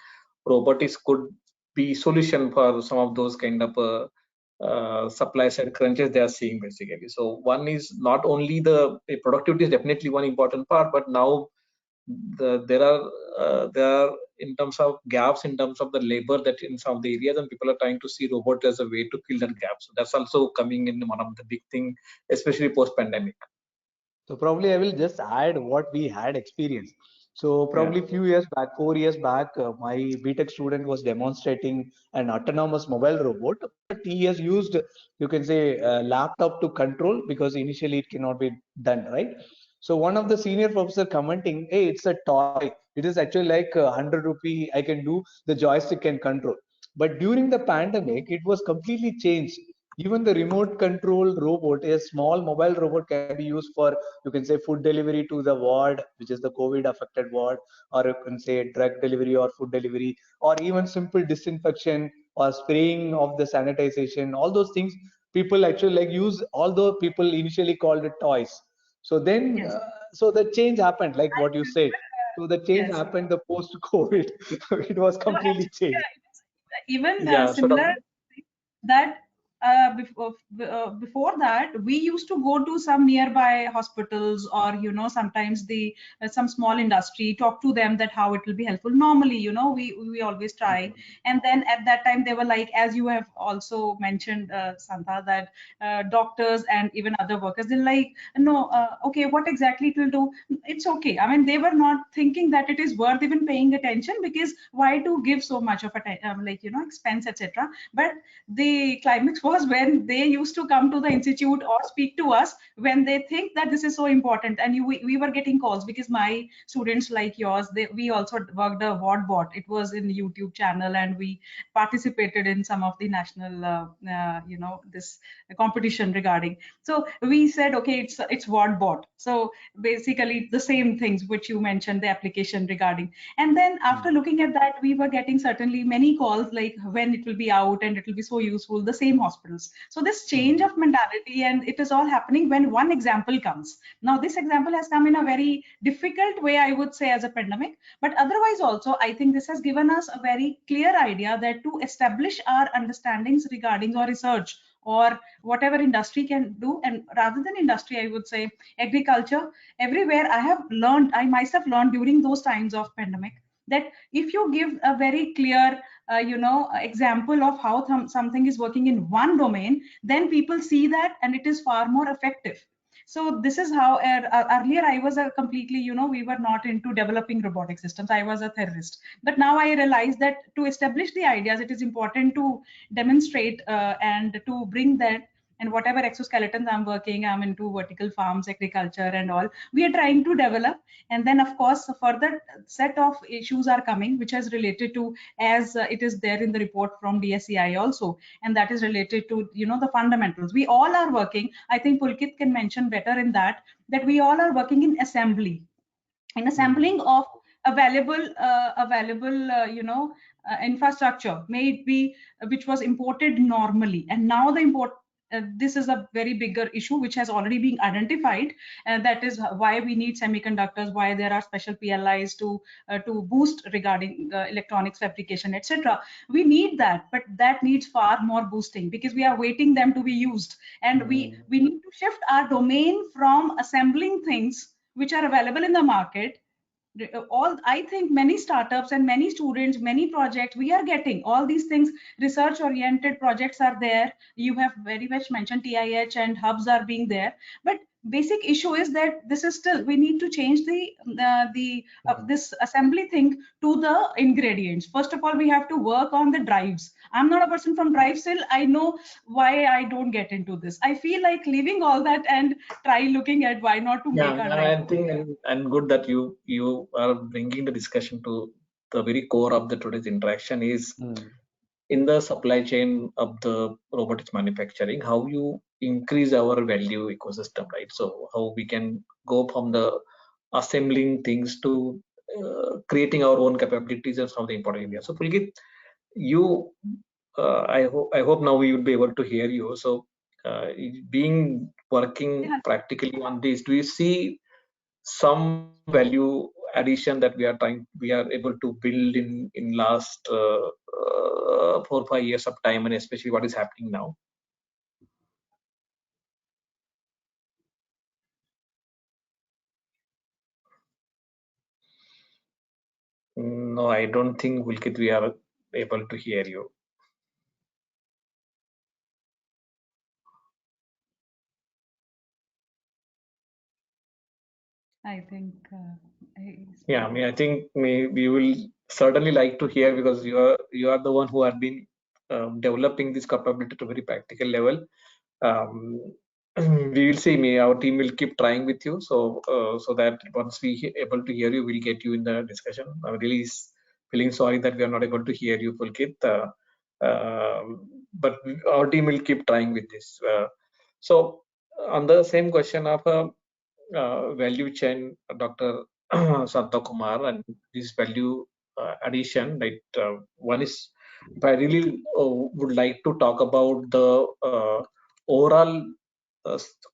robotics could be solution for some of those kind of supply side crunches they are seeing basically. So one is not only the productivity is definitely one important part, but now there are in terms of gaps in terms of the labor that in some of the areas, and people are trying to see robot as a way to fill that gap. So that's also coming in one of the big thing, especially post pandemic.
So probably I will just add what we had experienced. So probably few years back, 4 years back, my BTech student was demonstrating an autonomous mobile robot, but he has used, you can say, a laptop to control because initially it cannot be done, right? So one of the senior professor commenting, hey, it's a toy. It is actually like 100 rupee. I can do the joystick can control. But during the pandemic, it was completely changed. Even the remote control robot, a small mobile robot, can be used for, you can say, food delivery to the ward, which is the COVID affected ward, or you can say drug delivery or food delivery, or even simple disinfection or spraying of the sanitization. All those things people actually like use, although people initially called it toys. So then,
Yes.
so the change happened, like
I
what you said.
remember,
So the change
yes.
happened the post COVID. It was
So
completely
actually,
changed.
even
Yeah, so
similar that before that we used to go to some nearby hospitals, or sometimes the some small industry, talk to them that how it will be helpful. Normally, we always try. And then at that time they were like, as you have also mentioned, Santha, that doctors and even other workers, they're like, no, okay, what exactly it will do? It's okay. I mean, they were not thinking that it is worth even paying attention, because why to give so much of a expense, etc. But the climax was when they used to come to the institute or speak to us when they think that this is so important. And we were getting calls, because my students like yours, we also worked a ward bot. It was in YouTube channel, and we participated in some of the national this competition regarding. So we said, okay, it's ward bot. So basically the same things which you mentioned, the application regarding. And then after looking at that, we were getting certainly many calls, like when it will be out and it will be so useful, the same hospitals. So this change of mentality, and it is all happening when one example comes. Now this example has come in a very difficult way, I would say, as a pandemic, but otherwise also I think this has given us a very clear idea that to establish our understandings regarding our research or whatever industry can do. And rather than industry, I would say agriculture, everywhere I have learned, I myself learned during those times of pandemic, that if you give a very clear example of how something is working in one domain, then people see that and it is far more effective. So this is how earlier I was a completely, we were not into developing robotic systems, I was a theorist. But now I realize that to establish the ideas, it is important to demonstrate and to bring that. And whatever exoskeletons I'm working, I'm into vertical farms, agriculture and all, we are trying to develop. And then of course a further set of issues are coming, which is related to, as it is there in the report from DSCI also, and that is related to the fundamentals. We all are working, I think Pulkit can mention better in that, that we all are working in assembly, in assembling of available infrastructure, may it be which was imported normally, and now the import, this is a very bigger issue which has already been identified, and that is why we need semiconductors, why there are special PLIs to boost regarding electronics fabrication, etc. We need that, but that needs far more boosting, because we are waiting them to be used. And we need to shift our domain from assembling things which are available in the market. All, I think many startups and many students, many projects, we are getting all these things. Research oriented projects are there, you have very much mentioned TIH, and hubs are being there. But basic issue is that this is still, we need to change the this assembly thing to the ingredients. First of all, we have to work on the drives. I'm not a person from drive, still I know why I don't get into this. I feel like leaving all that and try looking at why not to make our drive.
I think and good that you are bringing the discussion to the very core of the today's interaction is in the supply chain of the robotics manufacturing, how you increase our value ecosystem, right? So how we can go from the assembling things to creating our own capabilities and some of the important areas. So Pulkit, you I hope now we will be able to hear you. So being working practically on this, do you see some value addition that we are able to build in last 4 or 5 years of time, and especially what is happening now? No, I don't think, Pulkit, we are able to hear you.
I think.
Yeah, I mean, I think we will certainly like to hear, because you are the one who have been developing this capability to a very practical level. We will see. Our team will keep trying with you, so that once we able to hear you, we'll get you in the discussion. I'm really feeling sorry that we are not able to hear you, Pulkit. But our team will keep trying with this. So on the same question of value chain, Dr. Santhakumar, and this value addition, right? One is, if I really would like to talk about the overall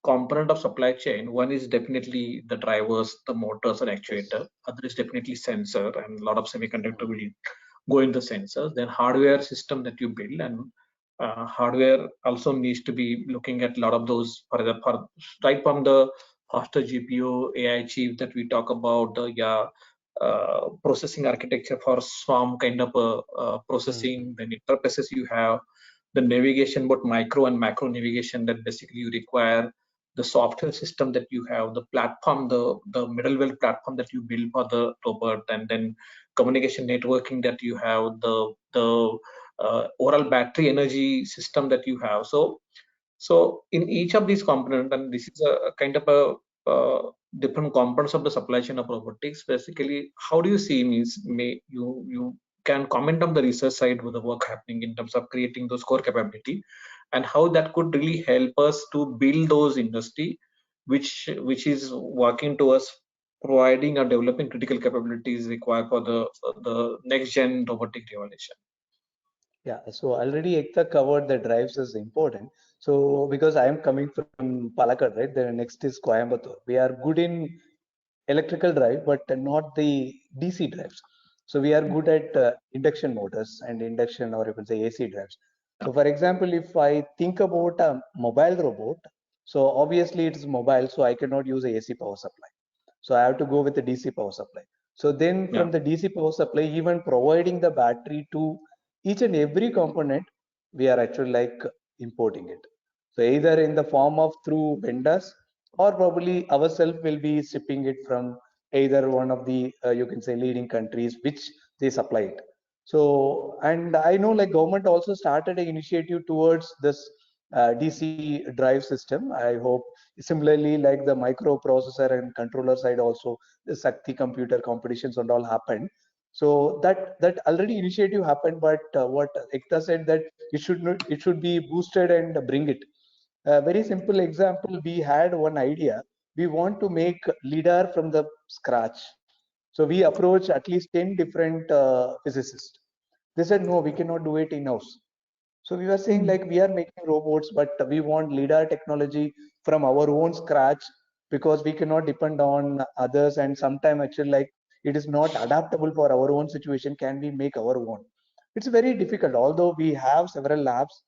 component of supply chain. One is definitely the drivers, the motors and actuator. Other is definitely sensor, and a lot of semiconductor will go in the sensors. Then hardware system that you build, and hardware also needs to be looking at a lot of those for right from the faster GPU, AI chip that we talk about, processing architecture for swarm kind of processing. Then interfaces you have, the navigation, both micro and macro navigation, that basically you require, the software system that you have, the platform, the middleware platform that you build for the robot, and then communication networking that you have, the overall battery energy system that you have. So in each of these components, and this is a kind of a different components of the supply chain of robotics. Basically, how do you see, means you can comment on the research side with the work happening in terms of creating those core capability, and how that could really help us to build those industry which is working towards providing or developing critical capabilities required for the next gen robotic revolution.
Yeah, so already Ekta covered the drives is important. So because I am coming from Palakkad, right? The next is Coimbatore. We are good in electrical drive, but not the DC drives. So we are good at induction motors and induction, or you can say AC drives. So for example, if I think about a mobile robot, so obviously it's mobile, so I cannot use a AC power supply. So I have to go with the DC power supply. So then
Yeah.
from the DC power supply, even providing the battery to each and every component, we are actually like importing it. So either in the form of through vendors, or probably ourselves will be shipping it from either one of the you can say leading countries which they supply it. So, and I know like government also started an initiative towards this DC drive system. I hope similarly like the microprocessor and controller side also the Sakti computer competitions and all happened. So that already initiative happened, but what Ekta said that it should be boosted and bring it. A very simple example, we had one idea. We want to make LIDAR from the scratch. So we approached at least 10 different physicists. They said, no, we cannot do it in-house. So we were saying like we are making robots, but we want LIDAR technology from our own scratch because we cannot depend on others. And sometimes actually like it is not adaptable for our own situation. Can we make our own? It's very difficult. Although we have several labs,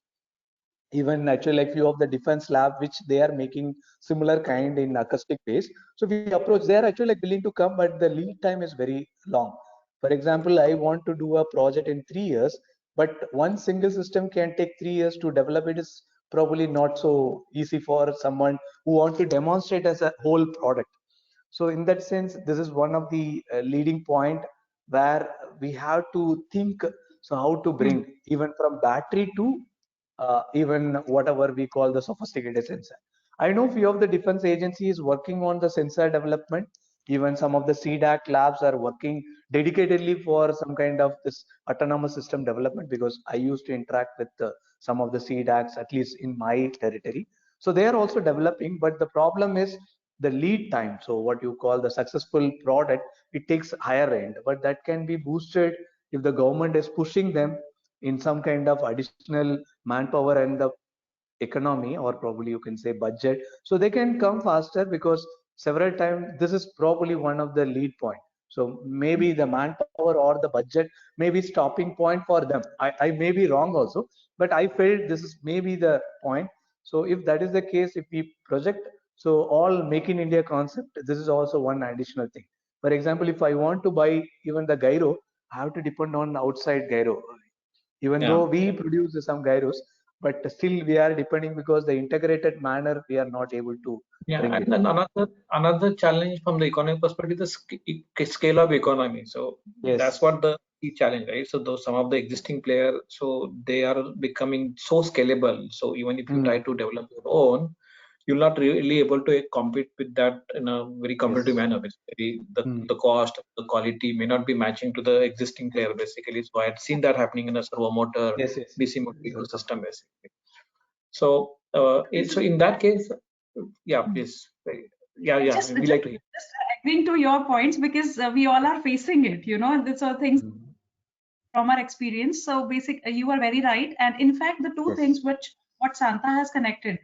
even actually like few of the defense lab which they are making similar kind in acoustic base. So we approach, they are actually like willing to come, but the lead time is very long. For example, I want to do a project in 3 years, but one single system can take 3 years to develop. It is probably not so easy for someone who want to demonstrate as a whole product. So in that sense, this is one of the leading point where we have to think, so how to bring even from battery to even whatever we call the sophisticated sensor. I know few of the defense agencies working on the sensor development. Even some of the CDAC labs are working dedicatedly for some kind of this autonomous system development, because I used to interact with some of the CDACs, at least in my territory. So they are also developing, but the problem is the lead time. So what you call the successful product, it takes higher end, but that can be boosted if the government is pushing them in some kind of additional manpower and the economy, or probably you can say budget, so they can come faster, because several times this is probably one of the lead point. So maybe the manpower or the budget may be stopping point for them. I may be wrong also, but I felt this is maybe the point. So if that is the case, if we project, so all make in India concept, this is also one additional thing. For example, if I want to buy even the gyro, I have to depend on outside gyro. Even
Yeah.
though we produce some gyros, but still we are depending, because the integrated manner we are not able to
Yeah,
bring
and
it.
then another challenge from the economic perspective is the scale of economy. So that's
Yes.
what the key challenge, right? So those some of the existing players, so they are becoming so scalable. So even if you try
Mm.
to develop your own, you're not really able to compete with that in a very competitive
Yes.
manner. Basically,
Mm.
the cost, the quality may not be matching to the existing player. Basically, so I had seen that happening in a servo motor,
Yes. Yes.
DC motor
Yes.
ecosystem, basically. So,
This
so
is
in that case, yeah,
Hmm.
please. Yeah,
just
we
just
like to hear.
just agreeing to your points, because we all are facing it, and these are things
Mm.
from our experience. So you are very right. And in fact, the two
Yes.
things which what Santa has connected,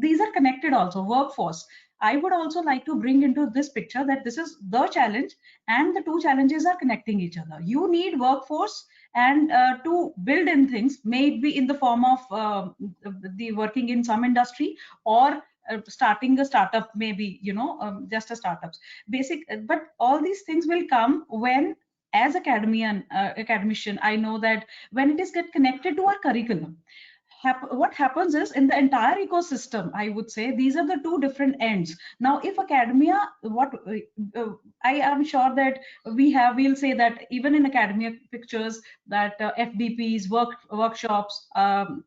these are connected also. Workforce. I would also like to bring into this picture that this is the challenge, and the two challenges are connecting each other. You need workforce and to build in things, maybe in the form of the working in some industry, or starting a startup, maybe just a startups basic. But all these things will come when, as academician, I know that when it is get connected to our curriculum, what happens is, in the entire ecosystem, I would say these are the two different ends. Now if academia, what I am sure that we'll say that even in academia pictures, that FDPs, workshops,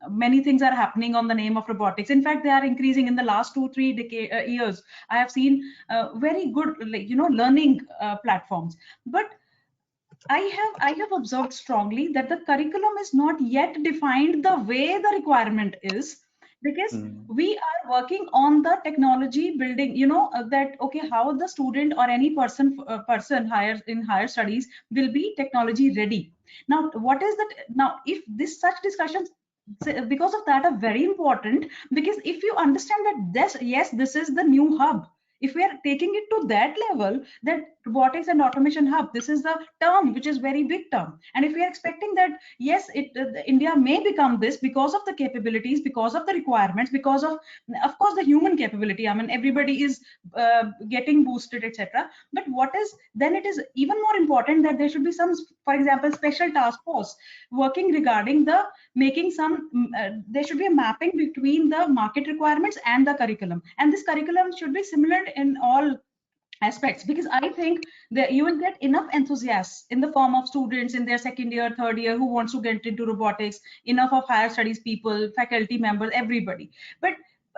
many things are happening on the name of robotics. In fact, they are increasing in the last 2-3 years. I have seen very good, like, learning platforms. But I have observed strongly that the curriculum is not yet defined the way the requirement is, because
Mm.
we are working on the technology building, that okay, how the student or any person higher in higher studies will be technology ready. Now what is that? Now if this such discussions, because of that, are very important, because if you understand that this is the new hub, if we are taking it to that level, that robotics and automation hub, this is the term which is very big term, and if we are expecting that yes, India may become this because of the capabilities, because of the requirements, because of course the human capability, I mean everybody is getting boosted, etc. But what is then, it is even more important that there should be some, for example, special task force working regarding the making some there should be a mapping between the market requirements and the curriculum, and this curriculum should be similar in all aspects, because I think that you will get enough enthusiasts in the form of students in their second year, third year, who wants to get into robotics, enough of higher studies people, faculty members, everybody. But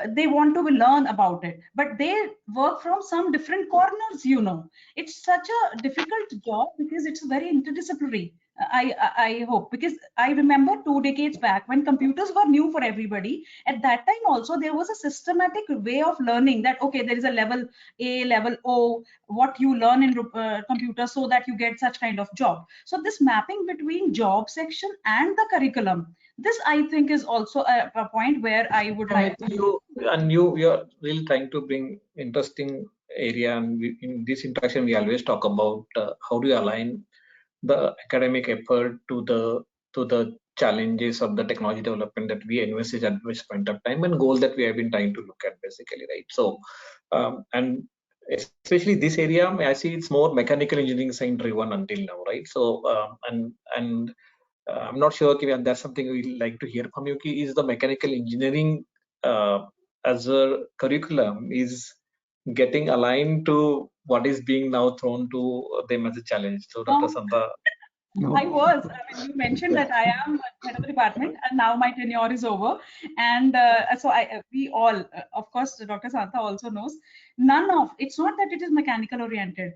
they want to learn about it, but they work from some different corners. It's such a difficult job because it's very interdisciplinary. I hope, because I remember 2 decades back when computers were new for everybody. At that time also there was a systematic way of learning, that okay, there is a level A, level O, what you learn in computer, so that you get such kind of job. So this mapping between job section and the curriculum, this I think is also a point where I would
And I
like
think
to.
you're really trying to bring interesting area, and in this interaction we always talk about how do you align the academic effort to the challenges of the technology development that we envisage at this point of time, and goal that we have been trying to look at, basically, right? So and especially this area, I see it's more mechanical engineering side driven until now, right? So and I'm not sure, Kiran, that's something we'd like to hear from you. Is the mechanical engineering as a curriculum is getting aligned to what is being now thrown to them as a challenge? So, Dr.
um,
Santha.
I
No.
was. I mean, you mentioned that I am head of the department, and now my tenure is over. And so we all, of course, Dr. Santha also knows. None of it's not that it is mechanical oriented.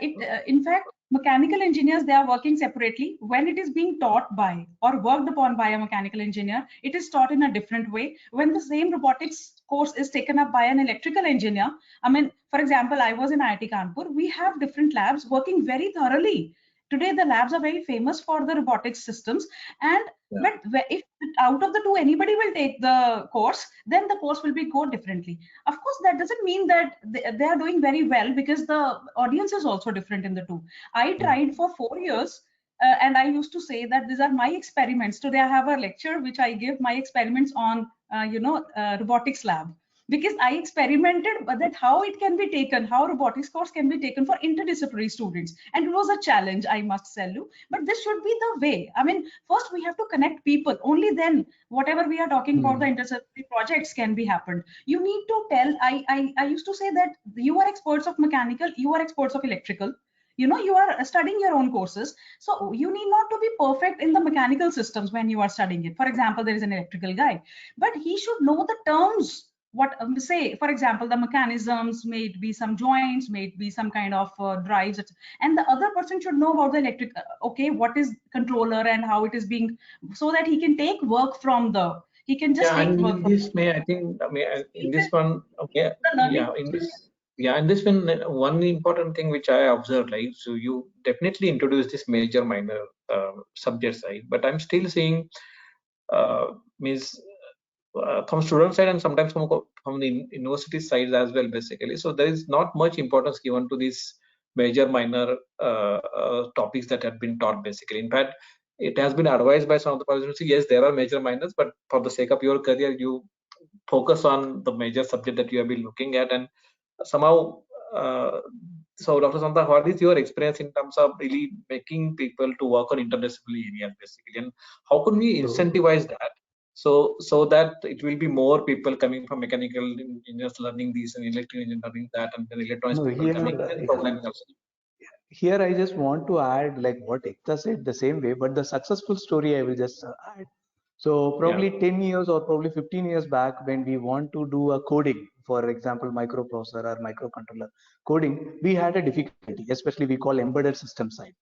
In fact, mechanical engineers, they are working separately. When it is being taught by or worked upon by a mechanical engineer, it is taught in a different way. When the same robotics course is taken up by an electrical engineer, I mean, for example, I was in IIT Kanpur. We have different labs working very thoroughly. Today the labs are very famous for the robotics systems, and
Yeah.
but if out of the two, anybody will take the course, then the course will be go differently. Of course, that doesn't mean that they are doing very well, because the audience is also different in the two. I tried for 4 years. And I used to say that these are my experiments. Today I have a lecture which I give my experiments on, robotics lab, because I experimented that how it can be taken, how robotics course can be taken for interdisciplinary students. And it was a challenge, I must tell you. But this should be the way. I mean, first we have to connect people. Only then, whatever we are talking about, the interdisciplinary projects can be happened. You need to tell, I used to say that you are experts of mechanical, you are experts of electrical. You are studying your own courses, so you need not to be perfect in the mechanical systems when you are studying it. For example, there is an electrical guy, but he should know the terms. What say, for example, the mechanisms, may it be some joints, may it be some kind of drives, and the other person should know about the electric, okay, what is controller and how it is being, so that he can take work from the, he can just take
and
work
in
from
this may I think in this one, okay,
the learning.
in this, in this one important thing which I observed, like, so you definitely introduce this major minor subjects, right? But I'm still seeing uh, means from student side and sometimes from the university side as well, basically. So there is not much importance given to these major minor topics that have been taught, basically. In fact, it has been advised by some of the professors, yes, there are major minors, but for the sake of your career, you focus on the major subject that you have been looking at. And somehow, so Dr. Santha, what is your experience in terms of really making people to work on interdisciplinary areas, basically, and how can we incentivize that so that it will be more people coming from mechanical engineers learning these and electrical engineers learning that, and then electronics
No,
people coming and programming also?
here I just want to add like what Ekta said the same way, but the successful story I will just add. So
Yeah.
probably 10 years or probably 15 years back, when we want to do a coding, for example, microprocessor or microcontroller coding, we had a difficulty, especially we call embedded system side.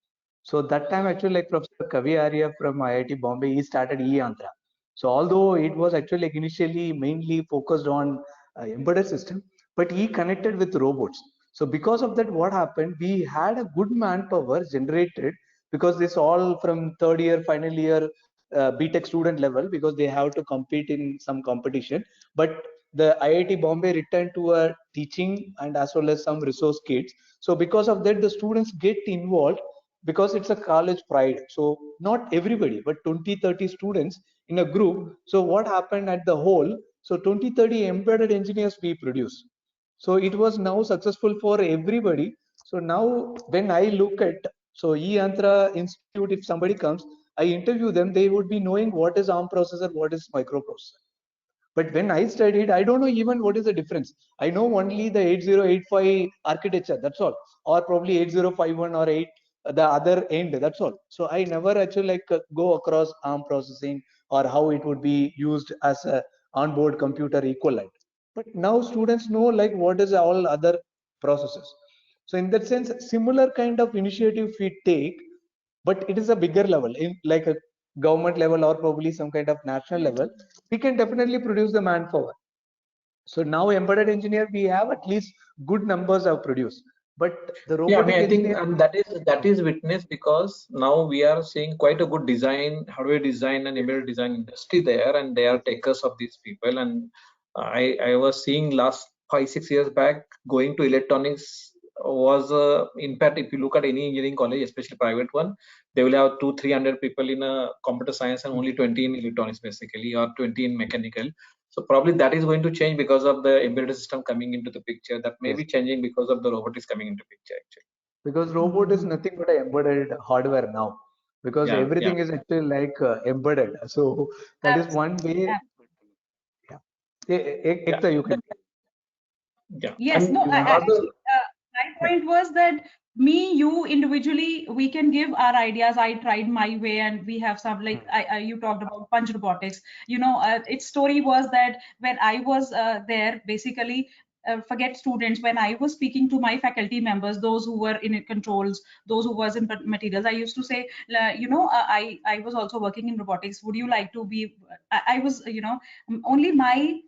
So that time actually like Professor Kavi Arya from IIT Bombay, he started E-Antra. So although it was actually like initially mainly focused on embedded system, but he connected with robots. So because of that, what happened? We had a good manpower generated, because this all from third year, final year BTech student level, because they have to compete in some competition. But the IIT Bombay returned to a teaching and as well as some resource kits. So because of that, the students get involved, because it's a college pride. So not everybody, but 20-30 students in a group. So what happened at the whole? So 20-30 embedded engineers we produce. So it was now successful for everybody. So now when I look at, so E-Antra Institute, if somebody comes, I interview them, they would be knowing what is ARM processor, what is microprocessor. But when I studied, I don't know even what is the difference. I know only the 8085 architecture, that's all, or probably 8051 or 8, the other end, that's all. So I never actually like go across ARM processing or how it would be used as a onboard computer equivalent. But now students know like what is all other processes. So in that sense, similar kind of initiative we take, but it is a bigger level, in like a government level or probably some kind of national level, we can definitely produce the manpower. So now embedded engineer, we have at least good numbers have produced, but the
Yeah, I mean,
robotic
I think,
engineer,
and that is witnessed because now we are seeing quite a good design, hardware design and embedded design industry there, and they are takers of these people. And I was seeing last 5-6 years back, going to electronics was in fact, if you look at any engineering college, especially private one, they will have 200-300 people in a computer science and only 20 in electronics, basically, or 20 in mechanical. So probably that is going to change because of the embedded system coming into the picture. That may
yes,
be changing because of the robotics coming into picture, actually.
because robot is nothing but a embedded hardware now, because
Yeah, yeah,
everything is actually like embedded. So that is one way.
Absolutely.
Yeah.
yeah,
Ekta, you can.
yeah.
Yes,
And
no,
other,
actually, my point was that me, you individually, we can give our ideas. I tried my way, and we have some, like you talked about punch robotics. Its story was that when I was there, basically, forget students. When I was speaking to my faculty members, those who were in controls, those who was in materials, I used to say, I was also working in robotics. Would you like to be? I was, only my